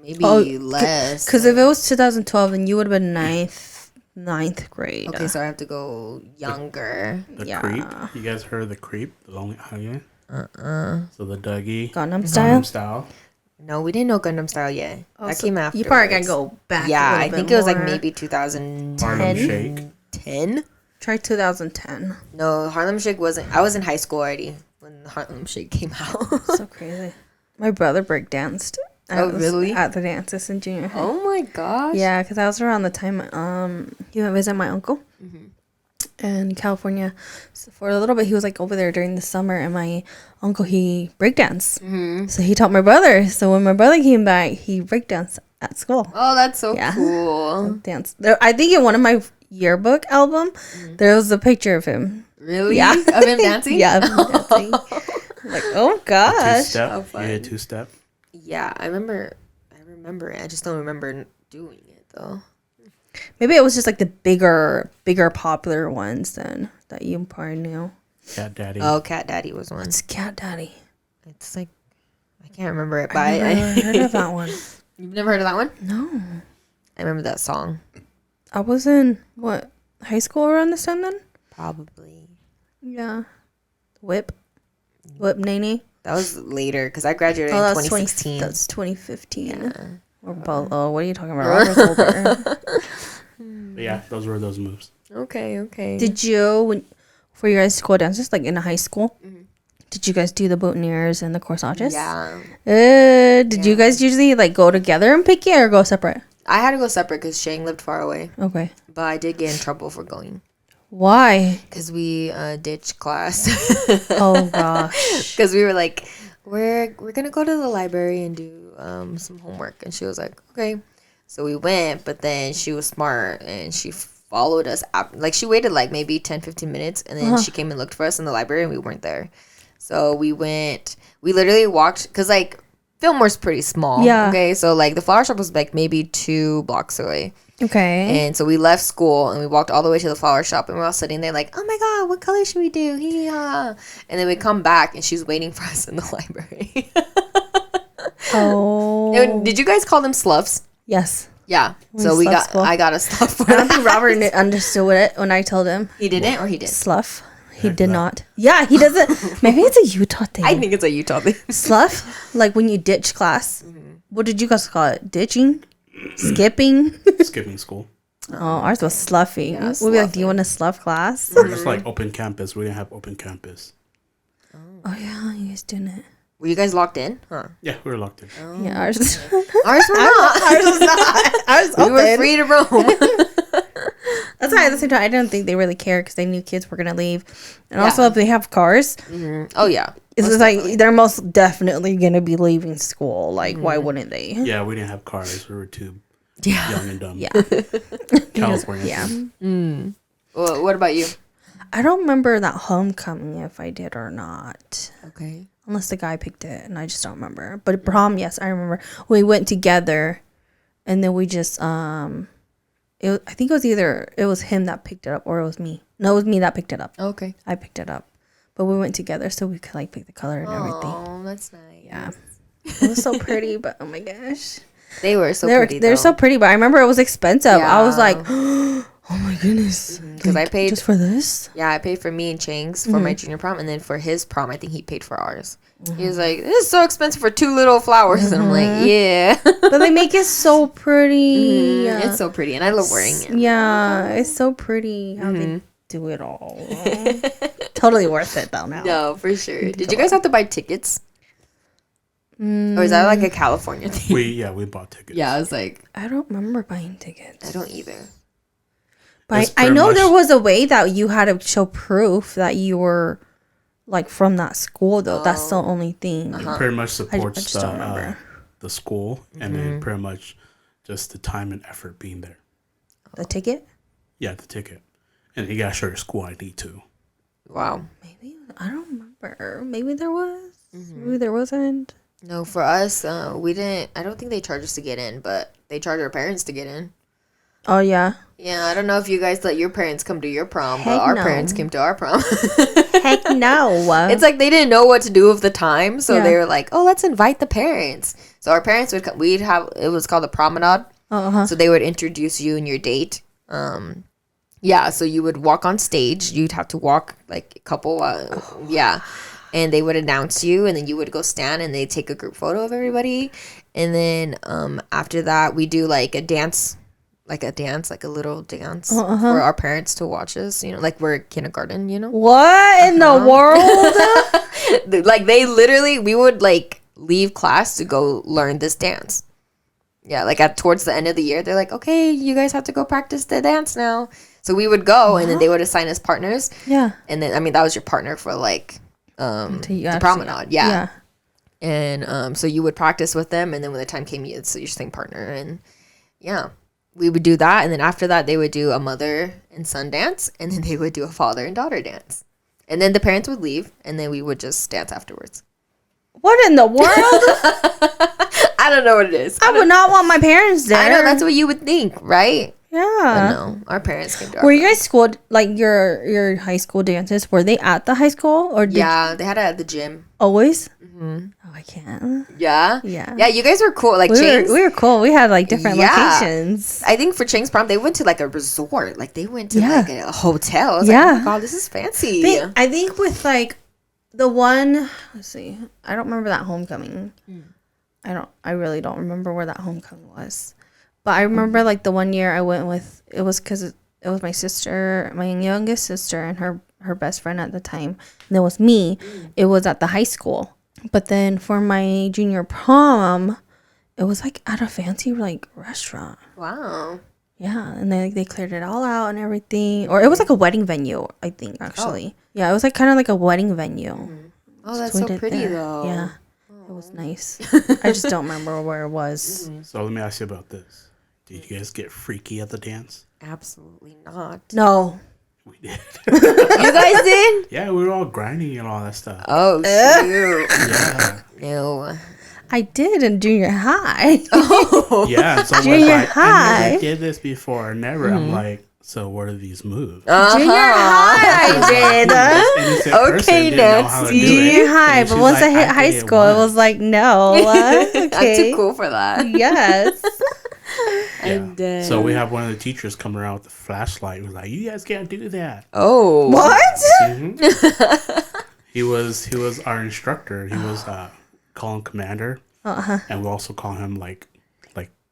maybe less. Because if it was 2012, then you would have been ninth grade. Okay, so I have to go younger. The Yeah. Creep. You guys heard of the Creep? The Lonely Island? So the Dougie. Gangnam Style? Gangnam Style. No, we didn't know Gundam Style yet. That came after. You probably gotta go back. Yeah, a I little think bit it was like more. maybe 2010. Harlem Shake. 10? Try 2010. No, Harlem Shake wasn't. I was in high school already when Harlem Shake came out. So crazy. My brother breakdanced. Oh, really? At the dances in junior high. Oh my gosh. Yeah, because that was around the time he went to visit my uncle in California. So for a little bit, he was like over there during the summer, and my uncle, he breakdanced. So he taught my brother. So when my brother came back, he breakdanced at school. Oh, that's so Yeah. cool. Dance. There, I think in one of my yearbook album, there was a picture of him. Really? Yeah. Of him dancing? Yeah, of him dancing. Like, oh gosh. Two-step. How You fun. hit two-step. Yeah, I remember it. I just don't remember doing it though. Maybe it was just like the bigger popular ones then that you probably knew. Cat Daddy. Oh, Cat Daddy was one. It's Cat Daddy. It's like I can't remember it, but I never heard of that one. You've never heard of that one? No. I remember that song. I was in, what, high school around this time then? Probably. Yeah. Whip Nene. That was later because I graduated in that's 2016. That's 2015. Yeah. We're both, what are you talking about? I was older. But yeah, those were those moves. Okay. Did you, for your guys' school dances, like in high school, did you guys do the boutonnieres and the corsages? Yeah. Did you guys usually like go together and pick it or go separate? I had to go separate because Shang lived far away, Okay. but I did get in trouble for going Why? because we ditched class. Oh gosh. Because we were like, we're gonna go to the library and do some homework, and she was like, okay. So we went, but then she was smart and she followed us up. Like she waited like maybe 10-15 minutes, and then she came and looked for us in the library, and we weren't there. So we went. We literally walked because like Fillmore's pretty small. Yeah. Okay. So like the flower shop was like maybe 2 blocks away. Okay. And so we left school and we walked all the way to the flower shop, and we're all sitting there like, oh my god, what color should we do? Hee-haw. And then we come back and she's waiting for us in the library. Oh. And did you guys call them sloughs? Yes. Yeah. We So we slough got school. I got a slough for I don't think that. Robert understood it when I told him. He didn't or he did? Slough. He Heck did no. not. Yeah, he doesn't. Maybe it's a Utah thing. I think it's a Utah thing. Slough, like when you ditch class. What did you guys call it? Ditching? Skipping? Skipping school. Oh, ours was sloughy. Yeah, We'd be like, do you want a slough class? Or just like open campus. We didn't have open campus. Oh, yeah, you guys didn't. Were you guys locked in? Huh. Yeah, we were locked in. Yeah, ours was, Ours were not. ours was not. Ours was We were open. free to roam. That's why at the same time, I didn't think they really cared because they knew kids were going to leave. And also, Yeah. if they have cars, Oh yeah. it's just like they're most definitely going to be leaving school. Like, why wouldn't they? Yeah, we didn't have cars. We were too Yeah. young and dumb. Yeah. California. Yeah. Well, what about you? I don't remember that homecoming if I did or not. Okay. Unless the guy picked it, and I just don't remember. But prom, yes, I remember. We went together, and then we just I think it was him that picked it up, or it was me. No, it was me that picked it up. Okay. I picked it up, but we went together, so we could like pick the color and everything. Oh, that's nice. Yeah, it was so pretty, but oh my gosh, They were so they're pretty. they're so pretty. But I remember it was expensive. I was Yeah. like, oh my goodness, because I paid just for this. Yeah, I paid for me and Chang's for my junior prom, and then for his prom, I think he paid for ours. He was like, "This is so expensive for 2 little flowers," and I'm like, "Yeah, But they make it so pretty. it's so pretty, and I love wearing it." Yeah, it's so pretty how they do it all. Totally worth it though now. No, for sure. Did you guys have to buy tickets, or is that like a California thing? We bought tickets. Yeah, I was like, I don't remember buying tickets. I don't either. But It's I pretty know much- there was a way that you had to show proof that you were like from that school though. That's the only thing. Pretty much supports just don't remember. the school, and then pretty much just the time and effort being there. The ticket? Yeah, the ticket. And you gotta show your school ID too. Wow. Maybe I don't remember. Maybe there was. Maybe there wasn't. No, for us, we didn't. I don't think they charge us to get in, but they charge our parents to get in. Oh, yeah. Yeah, I don't know if you guys let your parents come to your prom, but Heck our no. parents came to our prom. Heck no. It's like they didn't know what to do with the time, so Yeah. they were like, "Oh, let's invite the parents." So our parents would we'd have it was called a promenade. Uh-huh. So they would introduce you and your date. Yeah, so you would walk on stage. You'd have to walk like a couple, yeah, and they would announce you, and then you would go stand, and they take a group photo of everybody, and then after that, we do like a dance, like a little dance for our parents to watch us. You know, like we're kindergarten. You know, What in the world? like they literally, we would like leave class to go learn this dance. Yeah, like towards the end of the year, they're like, okay, you guys have to go practice the dance now. So we would go, and then they would assign us partners. Yeah. And then, I mean, that was your partner for like the promenade. Yeah. And so you would practice with them, and then when the time came, it's your same partner. And yeah, we would do that. And then after that, they would do a mother and son dance, and then they would do a father and daughter dance. And then the parents would leave, and then we would just dance afterwards. What in the world? I don't know what it is. I would not want my parents there. I know, that's what you would think, right? But Yeah. no, our parents came to our Were you guys schooled, like your high school dances, were they at the high school? Or did Yeah, they had it at the gym. always? Mm-hmm. Oh, I can't. Yeah? Yeah. Yeah, you guys were cool. Like, Chang's, We were cool. We had like different Yeah. locations. I think for Chang's prom, they went to like a resort. Like, they went to Yeah. like a hotel. I was Yeah. like, oh my God, this is fancy. I think with like the one, let's see, I don't remember that homecoming. I really don't remember where that homecoming was. But I remember like the one year I went with, it was because it was my sister, my youngest sister, and her best friend at the time. And it was me. It was at the high school. But then for my junior prom, it was like at a fancy like restaurant. Wow. Yeah, and they cleared it all out and everything. Or it was like a wedding venue, I think, actually. Yeah, it was like kind of like a wedding venue. Oh, that's we so did pretty, there. though. Yeah, it was nice. I just don't remember where it was. So let me ask you about this. Did you guys get freaky at the dance? Absolutely not. No. We did. You guys did? Yeah, we were all grinding and all that stuff. Oh, shoot. Yeah. No. I did in junior high. Yeah. And so Junior I high. never did this before. Never. I'm like, so what are these moves? Junior high, I did. This innocent person Okay, didn't know how to do it. Junior high, And but she's once like, I hit high did it school, it was once. like, no. I'm Okay. too cool for that. Yes. Yeah. So we have one of the teachers come around with a flashlight. He was like, "You guys can't do that." Oh. What? He was our instructor. He was call him Commander, and we also call him like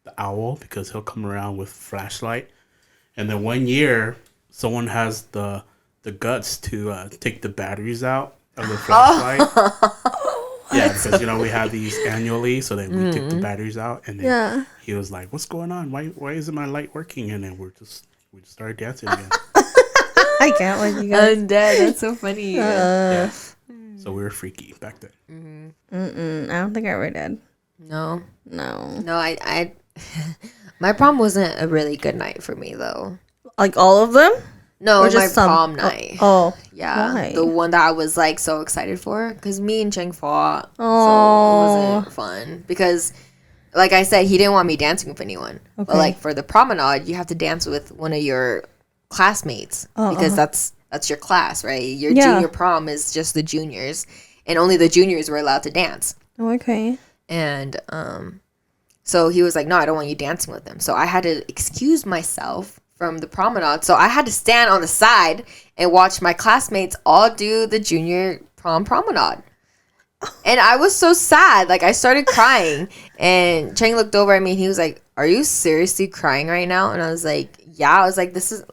the Owl because he'll come around with flashlight. And then one year, someone has the guts to take the batteries out of the flashlight. Yeah, because we have these annually, so then we took the batteries out, and then he was like, "What's going on? Why isn't my light working?" And then we just started dancing again. I can't with you guys. I'm dead. That's so funny. Yeah. So we were freaky back then. I don't think I ever did. No. No. No, I my prom wasn't a really good night for me, though. Like all of them? No, Or my just some? prom night. Oh. Yeah, Why? the one that I was like so excited for, because me and Cheng fought, so Oh. it wasn't fun. Because, like I said, he didn't want me dancing with anyone. But Okay. like for the promenade, you have to dance with one of your classmates because that's your class, right? Your Yeah. junior prom is just the juniors, and only the juniors were allowed to dance. Oh, okay. And so he was like, "No, I don't want you dancing with them." So I had to excuse myself from the promenade. So I had to stand on the side and watch my classmates all do the junior prom promenade. And I was so sad. Like, I started crying. And Cheng looked over at me and he was like, "Are you seriously crying right now?" And I was like, "Yeah." I was like, this is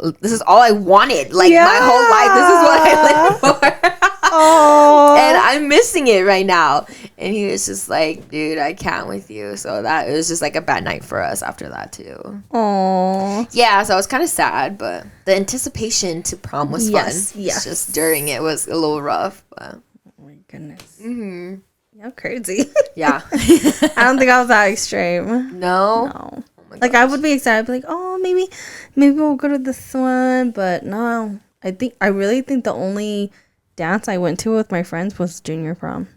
all I wanted. Like, my whole life. This is what I lived for. Oh. And I'm missing it right now. And he was just like, "Dude, I can't with you." So it was just like a bad night for us after that too. Oh. Yeah, so I was kind of sad, but the anticipation to prom was fun. Yes, yes. It's just during it was a little rough, but Oh my goodness. Mm-hmm. You're crazy. yeah. I don't think I was that extreme. No. No. Oh my Like, I would be excited. I'd be like, oh, maybe we'll go to this one. But no. I really think the only dance I went to with my friends was junior prom.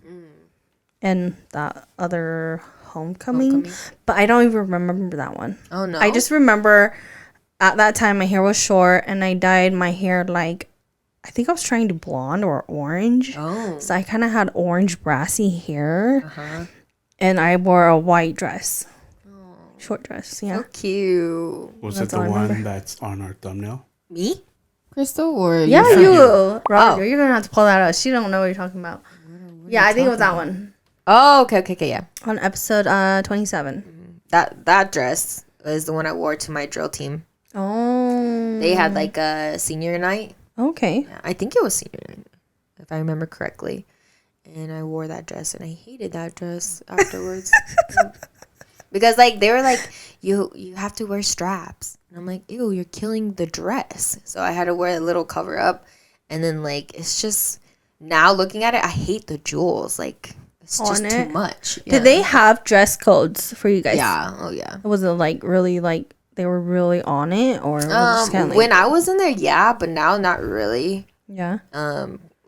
And that other homecoming. But I don't even remember that one. Oh no. I just remember at that time my hair was short and I dyed my hair like, I think I was trying to blonde or orange. Oh. So I kind of had orange brassy hair. Uh-huh. And I wore a white dress. Short dress, yeah. So cute. Was That's it all the I remember. one that's on our thumbnail? Me? Krystal or Yeah, Yeah. you. Roger, Oh. you're going to have to pull that up. She don't know what you're talking about. Yeah, I think it was that one. Oh, okay, yeah. On episode 27. That dress was the one I wore to my drill team. Oh. They had like a senior night. Okay. Yeah, I think it was senior night, if I remember correctly. And I wore that dress, and I hated that dress afterwards. Because, like, they were like, you have to wear straps. And I'm like, ew, you're killing the dress. So I had to wear a little cover up. And then, like, it's just, now looking at it, I hate the jewels. Like, it's just On too it? much. Yeah. Did they have dress codes for you guys? Yeah. Oh, yeah. Was it like really like they were really on it or was it just kind of like, When I was in there, yeah, but now not really. yeah.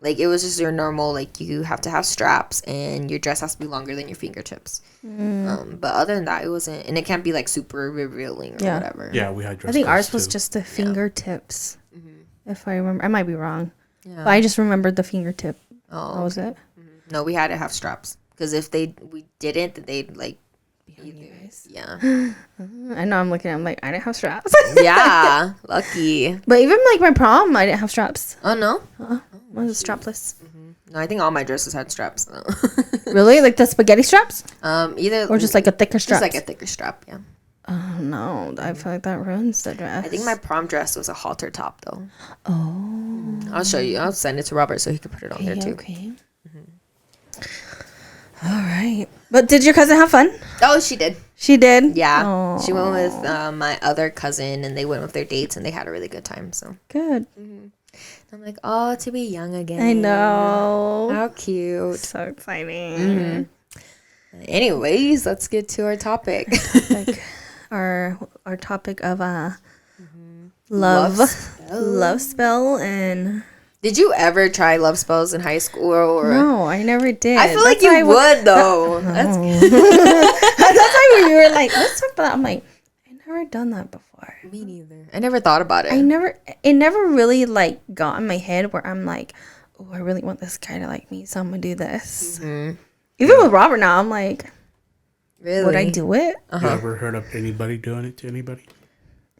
Like, it was just your normal, like, you have to have straps and your dress has to be longer than your fingertips. But other than that, it wasn't, and it can't be, like, super revealing or Yeah. whatever. Yeah, we had dress I think codes ours was too. just the fingertips. If I remember, I might be wrong, Yeah. but I just remembered the fingertip. Oh, That was it. no, we had to have straps. Because if we didn't, then they'd, like, yeah. I know I'm looking at. I'm like I didn't have straps. Yeah. Lucky. But even like my prom, I didn't have straps. Oh, no? I was strapless. No, I think all my dresses had straps, though. Really, like the spaghetti straps, Either. or just like a thicker strap. Just like a thicker strap, yeah. Oh no, I feel like that ruins the dress. I think my prom dress was a halter top, though. Oh. I'll show you. I'll send it to Robert so he can put it on there, too. Okay. All right. But did your cousin have fun? Oh, she did. She did. Yeah. Aw. She went with my other cousin, and they went with their dates, and they had a really good time, so. Good. I'm like, oh, to be young again. I know. How cute. So exciting. Anyways, let's get to our topic. Like our topic of Love love spell and Did you ever try love spells in high school? Or no, I never did. I feel like That's why you would, though. That's That's why when you were like, let's talk about that. I'm like, I never done that before. me neither. I never thought about it. It never really like got in my head where I'm like, oh, I really want this guy to like me, so I'm gonna do this. Even with Robert now, I'm like, Really? would I do it? You ever heard of anybody doing it to anybody?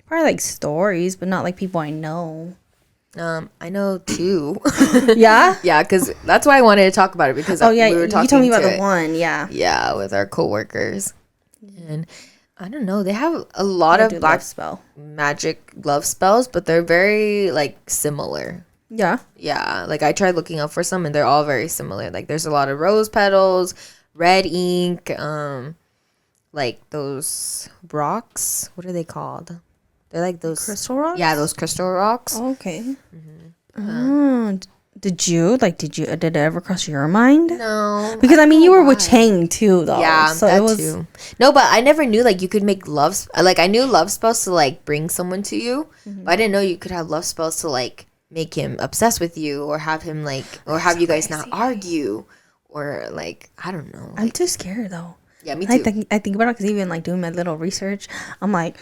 Probably like stories, but not like people I know. I know two. Yeah. Yeah, because that's why I wanted to talk about it because Oh yeah, we were talking you told me about to the it. one. Yeah. Yeah, with our coworkers, and I don't know. They have a lot I of do black love spell. magic love spells, but they're very like similar. Yeah. Yeah, like I tried looking up for some, and they're all very similar. Like there's a lot of rose petals, red ink, like those rocks. What are they called? They're like those Crystal rocks. Yeah, those crystal rocks. Okay. Oh, did it ever cross your mind? No, Because I mean, you were with Chang too, though. yeah, so that it was. too. No, but I never knew like you could make love. Like I knew love spells to like bring someone to you, but I didn't know you could have love spells to like make him obsessed with you, or have him like, or have you guys not argue, or like I don't know. I'm too scared though. Yeah, me too. I think about it because even like doing my little research, I'm like,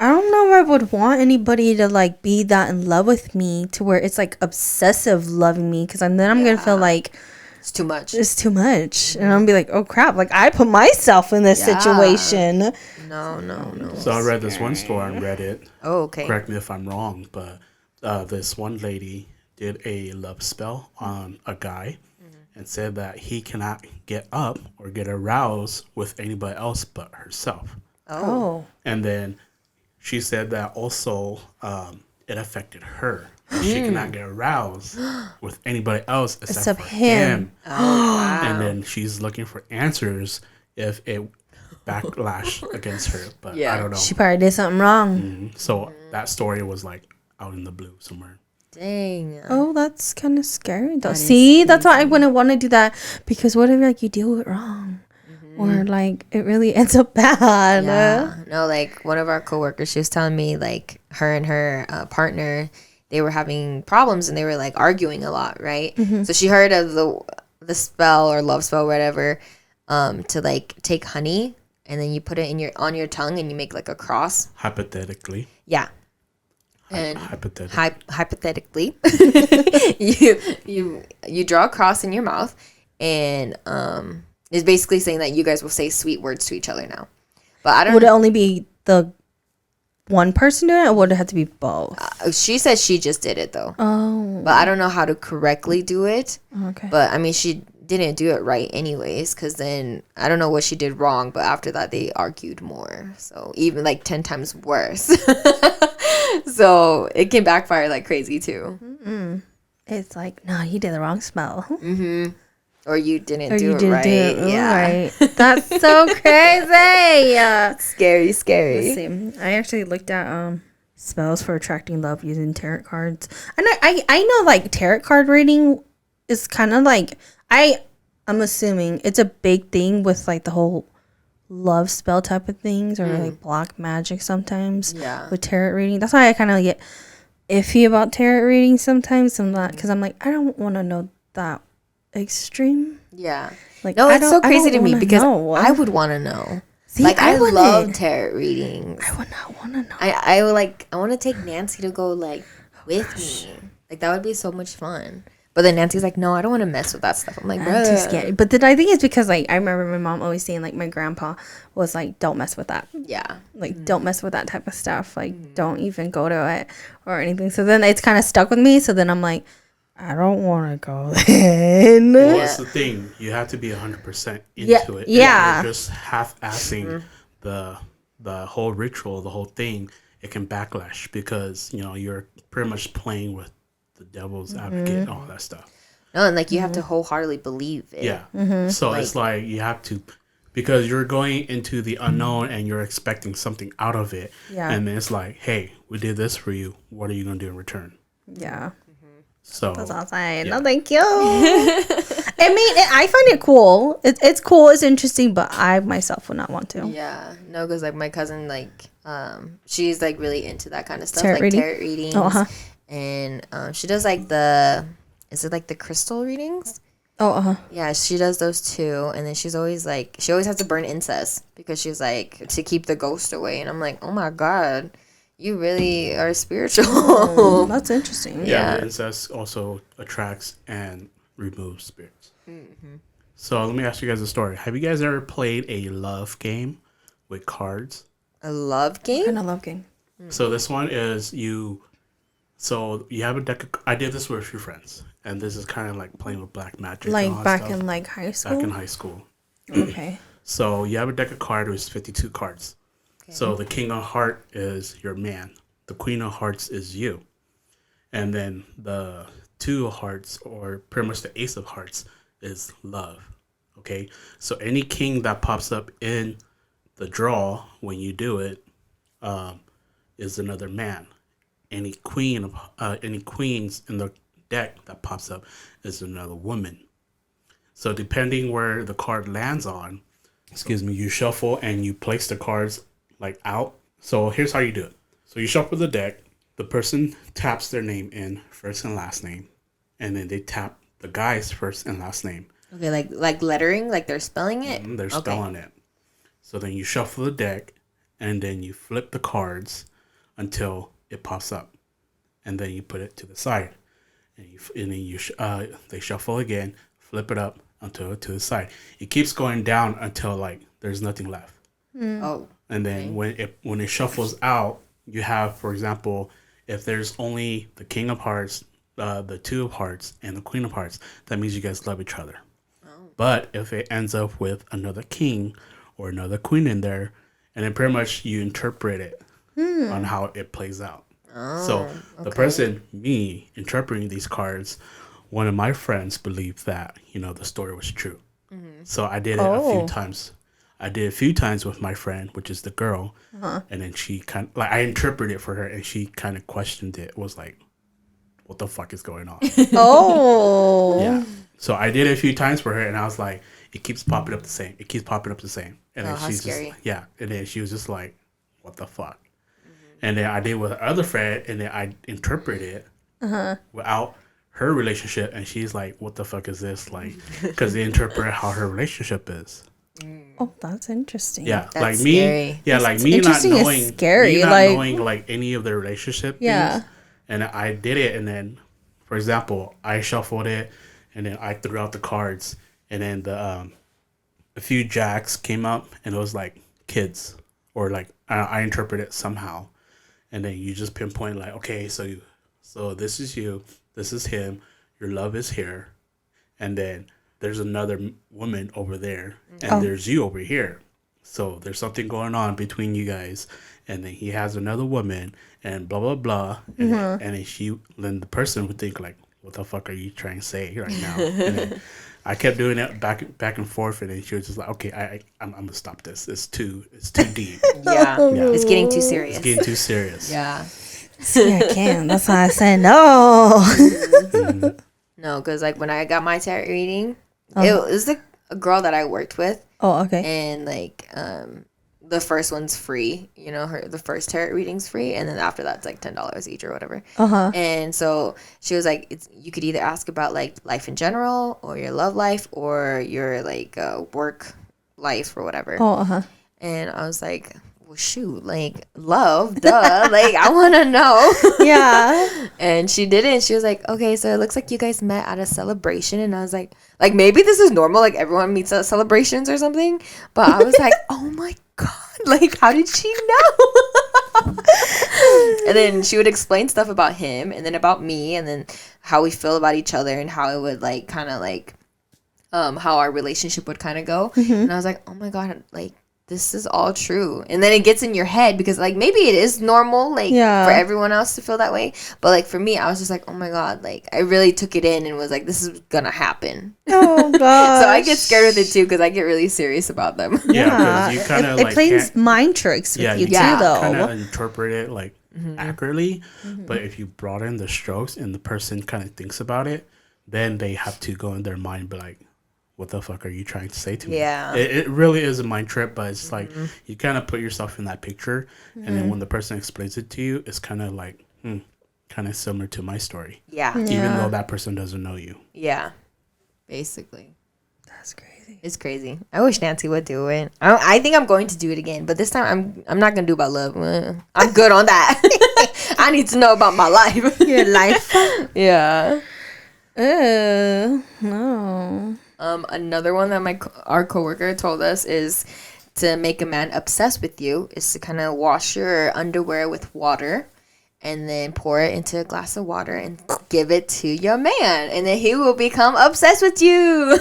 I don't know if I would want anybody to like be that in love with me to where it's like obsessive loving me, because then I'm gonna feel like It's too much. it's too much, and I'm gonna be like, oh crap, like I put myself in this Yeah. situation. No. So I read this one story on Reddit. Oh, okay. Correct me if I'm wrong, but this one lady did a love spell on a guy and said that he cannot get up or get aroused with anybody else but herself. Oh, And then she said that also it affected her. She cannot get aroused with anybody else except for him. And then she's looking for answers if it backlash against her. But Yeah. I don't know. she probably did something wrong. So that story was like out in the blue somewhere. Dang. Oh, that's kind of scary though. See, that's why I wouldn't want to do that, because what if like you do it wrong, or like it really ends up bad? Yeah. No, like one of our coworkers, she was telling me like her and her partner, they were having problems and they were like arguing a lot, right? So she heard of the spell or love spell, whatever, to like take honey and then you put it on your tongue and you make like a cross. Hypothetically. Yeah. And hypothetically, you draw a cross in your mouth, and it's basically saying that you guys will say sweet words to each other now. But I don't. Would it only be the one person doing it, or would it have to be both? She said she just did it though. Oh. But I don't know how to correctly do it. Okay. But I mean, she didn't do it right anyways, because then I don't know what she did wrong, but after that they argued more, so even like 10 times worse. So it can backfire like crazy too. Mm-mm. It's like, no, you did the wrong spell. Or you didn't Or do you it didn't right. do it Yeah. right. That's so crazy. Scary. Let's see. I actually looked at spells for attracting love using tarot cards. And I know like tarot card reading is kind of like I'm assuming it's a big thing with like the whole love spell type of things, or like black magic sometimes. Yeah. With tarot reading. That's why I kind of get iffy about tarot reading sometimes. I'm not, because I'm like, I don't want to know that extreme. Yeah. Like, No, it's so crazy to me wanna because know. I would want to know. See, like I wouldn't. love tarot readings. I would not want to know. I would like, I want to take Nancy to go like with me. Like that would be so much fun. But then Nancy's like, no, I don't want to mess with that stuff. I'm like, I'm too scared. But then I think it's because like I remember my mom always saying like my grandpa was like, don't mess with that. Yeah. Like don't mess with that type of stuff. Like don't even go to it or anything. So then it's kind of stuck with me. So then I'm like, I don't want to go then. Well, that's the thing. You have to be 100% into it. Yeah. If you're just half-assing the whole ritual, the whole thing, it can backlash because, you know, you're pretty much playing with the devil's advocate and all that stuff. No, and like you have to wholeheartedly believe it. Yeah. So it's like you have to, because you're going into the unknown and you're expecting something out of it. Yeah. And then it's like, hey, we did this for you. What are you going to do in return? Yeah. So That's awesome. yeah. No, thank you. I mean, I find it cool. It's cool. It's interesting, but I myself would not want to. Yeah. No, because like my cousin, like, she's like really into that kind of stuff. Tarot like reading? tarot readings. Oh, uh-huh. And she does like is it like the crystal readings? Oh, uh-huh. Yeah, she does those too. And then she's always like, she always has to burn incense because she's like, to keep the ghost away. And I'm like, oh my God, you really are spiritual. That's interesting. Yeah, the incest also attracts and removes spirits. So let me ask you guys a story. Have you guys ever played a love game with cards? A love game? Kind of love game. So this one is you have a deck of, I did this with a few friends, and this is kind of like playing with black magic. Like and all that back stuff. in like high school? Back in high school. Okay. So you have a deck of cards with 52 cards. Okay. So the king of heart is your man. The queen of hearts is you. And then the two of hearts, or pretty much the ace of hearts, is love. Okay? So any king that pops up in the draw when you do it is another man. Any queens in the deck that pops up is another woman. So depending where the card lands on, you shuffle and you place the cards like out. So here's how you do it. So you shuffle the deck. The person taps their name in, first and last name, and then they tap the guy's first and last name. Okay, like lettering, like they're spelling it? They're spelling it. So then you shuffle the deck, and then you flip the cards until it pops up, and then you put it to the side, and then they shuffle again, flip it up until to the side. It keeps going down until like there's nothing left. Oh. And then when it shuffles out, you have, for example, if there's only the king of hearts, the two of hearts, and the queen of hearts, that means you guys love each other. Oh. But if it ends up with another king or another queen in there, and then pretty much you interpret it on how it plays out. Oh, so the person, me, interpreting these cards, one of my friends believed that, the story was true. Mm-hmm. So I did it a few times. I did a few times with my friend, which is the girl, and then she kind of, like, I interpreted it for her, and she kind of questioned it. Was like, what the fuck is going on? Oh. Yeah. So I did it a few times for her, and I was like, it keeps popping up the same. It keeps popping up the same. And then she's scary. just, yeah. And then she was just like, what the fuck? And then I did with her other friend, and then I interpreted it without her relationship, and she's like, what the fuck is this? Like, because they interpret how her relationship is. Oh, that's interesting. Yeah, That's like me. scary. Yeah, That's like me not interesting and knowing, scary, me not like- knowing like any of the relationship Yeah. things, and I did it, and then, for example, I shuffled it, and then I threw out the cards, and then a few jacks came up, and it was like kids, or like I interpret it somehow, and then you just pinpoint like, okay, so this is you, this is him, your love is here, and then there's another woman over there, and there's you over here. So there's something going on between you guys, and then he has another woman, and blah blah blah, and then the person would think like, what the fuck are you trying to say right now? And then I kept doing it back and forth, and then she was just like, okay, I'm gonna stop this. It's too deep. Yeah. It's getting too serious. It's getting too serious. Yeah. See, I can. That's why I said no. No, because like when I got my tarot reading, it was like a girl that I worked with, Oh, okay. and like the first one's free. You know, the first tarot reading's free, and then after that's like $10 each or whatever. And so she was like, you could either ask about like life in general, or your love life, or your like work life or whatever. And I was like, well, shoot, like love, duh, like I want to know. Yeah. And she did it. And she was like, okay, so it looks like you guys met at a celebration. And I was like maybe this is normal, like everyone meets at celebrations or something. But I was like, oh my god, like how did she know? And then she would explain stuff about him, and then about me, and then how we feel about each other, and how it would like kind of like how our relationship would kind of go. And I was like, oh my god, like this is all true. And then it gets in your head, because like maybe it is normal like for everyone else to feel that way, but like for me, I was just like, oh my god, like I really took it in and was like, this is gonna happen. Oh god. So I get scared with it too, because I get really serious about them. Yeah, because you kind of it like plays mind tricks with you too, though. kind of interpret it like accurately, but if you broaden the strokes and the person kind of thinks about it, then they have to go in their mind and be like, what the fuck are you trying to say to me? Yeah. It really is a mind trip, but it's like you kind of put yourself in that picture, and then when the person explains it to you, it's kind of like kind of similar to my story. Yeah. Even though that person doesn't know you. Yeah. Basically. That's crazy. It's crazy. I wish Nancy would do it. I think I'm going to do it again, but this time I'm not gonna do about love. I'm good on that. I need to know about my life. Your life. Yeah. No. Another one that our coworker told us is to make a man obsessed with you is to kind of wash your underwear with water, and then pour it into a glass of water and give it to your man, and then he will become obsessed with you.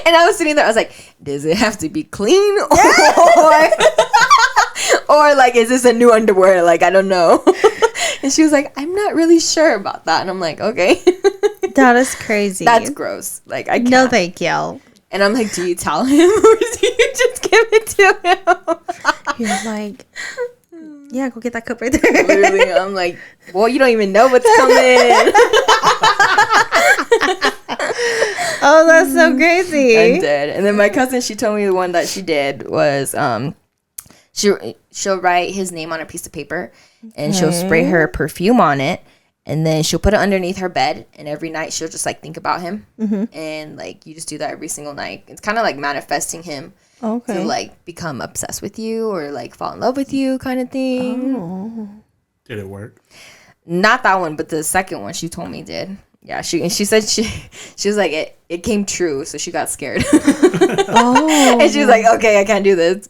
And I was sitting there, I was like, does it have to be clean, or like, is this a new underwear? Like, I don't know. And she was like, I'm not really sure about that. And I'm like, okay. That is crazy. That's gross. Like, I can't. No, thank you. And I'm like, do you tell him, or do you just give it to him? You're like, yeah, go get that cup right there. Literally, I'm like, well, you don't even know what's coming. Oh, that's so crazy. I'm dead. And then my cousin, she told me the one that she did was she'll write his name on a piece of paper, and she'll spray her perfume on it, and then she'll put it underneath her bed, and every night she'll just like think about him, and like you just do that every single night. It's kind of like manifesting him to like become obsessed with you, or like fall in love with you, kind of thing. Did it work? Not that one, but the second one she told me did. Yeah, she said she was like, it came true, so she got scared. And she was like, okay, I can't do this.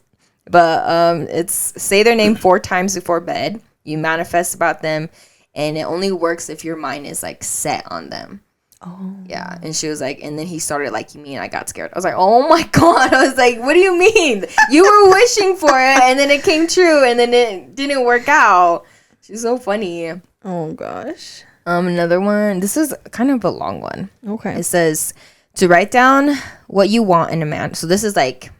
But it's say their name 4 times before bed. You manifest about them, and it only works if your mind is like set on them. Oh. Yeah. And she was like, and then he started liking me, and I got scared. I was like, oh my god. I was like, what do you mean? You were wishing for it, and then it came true, and then it didn't work out. She's so funny. Oh gosh. Another one. This is kind of a long one. Okay. It says to write down what you want in a man. So this is like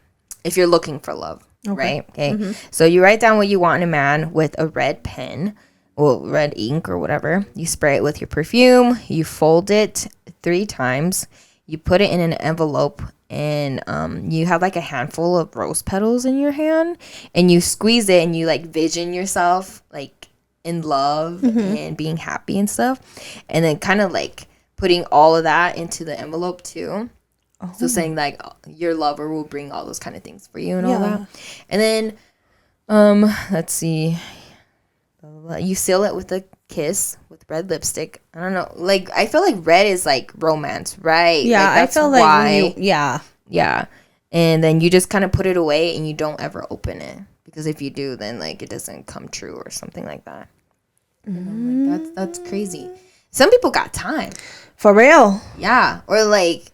if you're looking for love, right? Okay. So you write down what you want in a man with a red pen, well, red ink or whatever. You spray it with your perfume. You fold it 3 times. You put it in an envelope, and you have like a handful of rose petals in your hand, and you squeeze it, and you like vision yourself like in love and being happy and stuff, and then kind of like putting all of that into the envelope too, So saying like your lover will bring all those kind of things for you and all that. And then, let's see. You seal it with a kiss with red lipstick. I don't know. Like, I feel like red is like romance, right? Yeah, like, that's I feel like why. yeah. And then you just kind of put it away and you don't ever open it. Because if you do, then like it doesn't come true or something like that. And I'm like, that's crazy. Some people got time. For real. Yeah. Or like,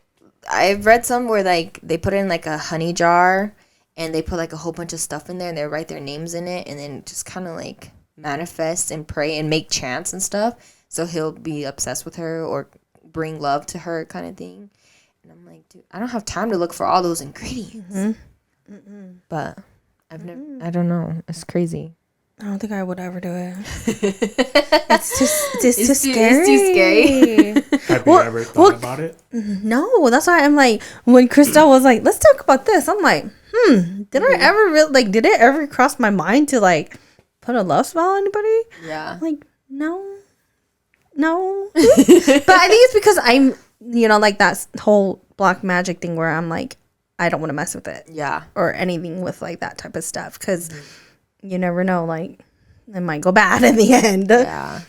I've read some where like they put it in like a honey jar and they put like a whole bunch of stuff in there and they write their names in it and then just kind of like manifest and pray and make chants and stuff. So he'll be obsessed with her or bring love to her kind of thing. And I'm like, dude, I don't have time to look for all those ingredients. But I've never, I don't know. It's crazy. I don't think I would ever do it. It's too scary. It's too scary. Have you ever thought about it? No, that's why I'm like, when Krystal was like, let's talk about this, I'm like, did I ever did it ever cross my mind to like put a love spell on anybody? Yeah. Like, no. But I think it's because I'm, like that whole black magic thing where I'm like, I don't want to mess with it. Yeah. Or anything with like that type of stuff. Because you never know, like, it might go bad in the end. Yeah.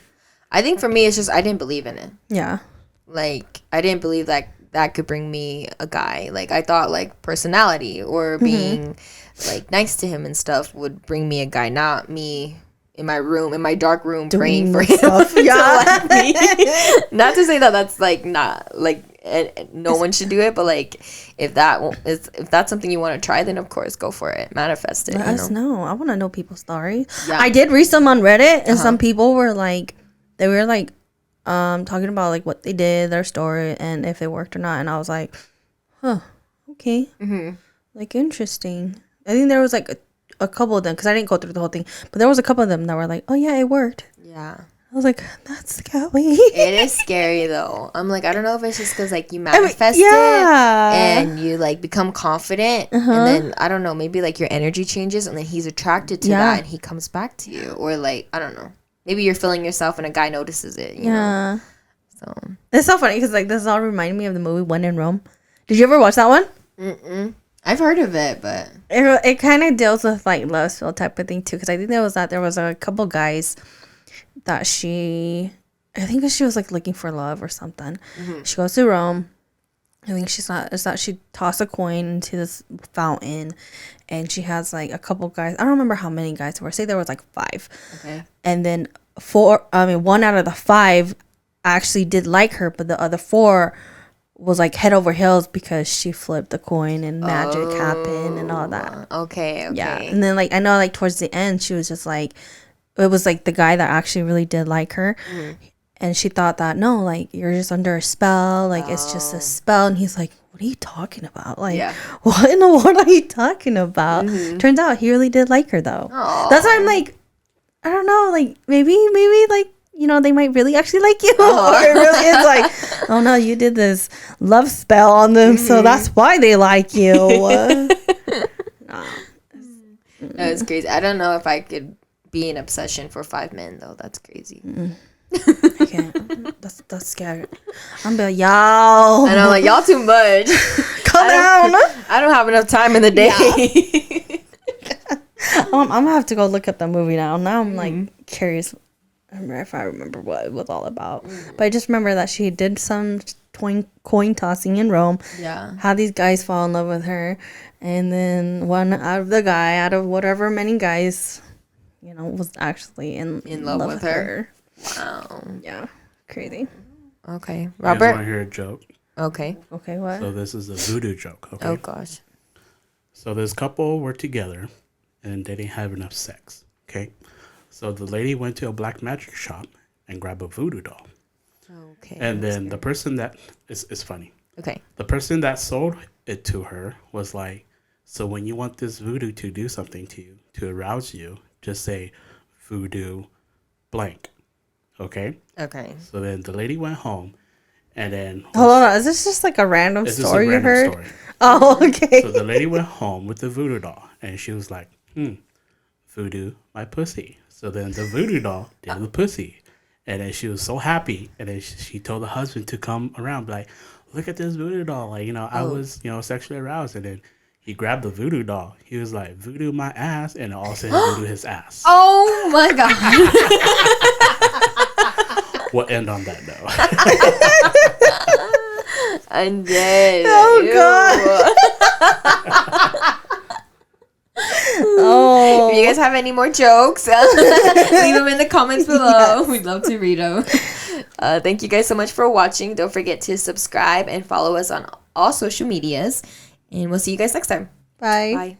I think for me, it's just I didn't believe in it. Yeah. Like, I didn't believe that could bring me a guy. Like, I thought, like, personality or being, like, nice to him and stuff would bring me a guy, not me in my room, in my dark room, praying for him. Yeah. To like me. Not to say that that's, like, not, like, no one should do it, but, like, if that's something you want to try, then, of course, go for it. Manifest it. Let us know. I want to know people's stories. Yeah. I did read some on Reddit, and some people were, like, they were, like, talking about like what they did, their story, and if it worked or not. And I was like, huh, okay, like interesting. I think there was like a couple of them because I didn't go through the whole thing, but there was a couple of them that were like, oh yeah, it worked. Yeah. I was like, that's scary. It is scary though. I'm like, I don't know if it's just because like you manifest it and you like become confident, and then I don't know, maybe like your energy changes, and then he's attracted to that, and he comes back to you, or like I don't know. Maybe you're feeling yourself and a guy notices it, you know? So it's so funny because like this all reminded me of the movie When in Rome. Did you ever watch that one? I've heard of it, but it kind of deals with like love spell type of thing too. Because I think there was a couple guys that I think she was like looking for love or something. She goes to Rome. I think she tossed a coin into this fountain, and she has like a couple guys. I don't remember how many guys there were. Say there was like 5. Okay. And then 1 out of the 5 actually did like her, but the other 4 was like head over heels because she flipped the coin and magic happened and all that. Okay. Yeah. And then like I know like towards the end she was just like, it was like the guy that actually really did like her. And she thought that, no, like, you're just under a spell. Like, it's just a spell. And he's like, what are you talking about? Like, what in the world are you talking about? Turns out he really did like her, though. That's why I'm like, I don't know. Like, maybe, like, they might really actually like you. Or it really is like, oh, no, you did this love spell on them. So that's why they like you. That was crazy. I don't know if I could be an obsession for 5 men, though. That's crazy. I can't. That's scary. I'm like, y'all. And I'm like, y'all too much. Calm down. I don't have enough time in the day. I'm gonna have to go look up that movie now. Now I'm like curious if I remember what it was all about. But I just remember that she did some coin tossing in Rome. Yeah. Had these guys fall in love with her, and then one out of whatever many guys, was actually in love with her. Wow. Yeah. Crazy. Okay. Robert? I Robert? want to hear a joke. Okay. Okay, what? So this is a voodoo joke, okay? Oh, gosh. So this couple were together, and they didn't have enough sex, okay? So the lady went to a black magic shop and grabbed a voodoo doll. Okay. And then the person that... It's funny. Okay. The person that sold it to her was like, so when you want this voodoo to do something to you, to arouse you, just say voodoo blank. Okay. So then the lady went home, and then hold on. Is this just like a random story you heard? Story. Oh, okay. So the lady went home with the voodoo doll, and she was like, voodoo my pussy. So then the voodoo doll did the pussy, and then she was so happy, and then she told the husband to come around, like, look at this voodoo doll. Like, I was, sexually aroused. And then he grabbed the voodoo doll. He was like, voodoo my ass. And all of a sudden, voodoo his ass. Oh my God. We'll end on that note. I'm dead. Oh, God. Oh. If you guys have any more jokes, leave them in the comments below. Yes. We'd love to read them. Thank you guys so much for watching. Don't forget to subscribe and follow us on all social medias. And we'll see you guys next time. Bye. Bye.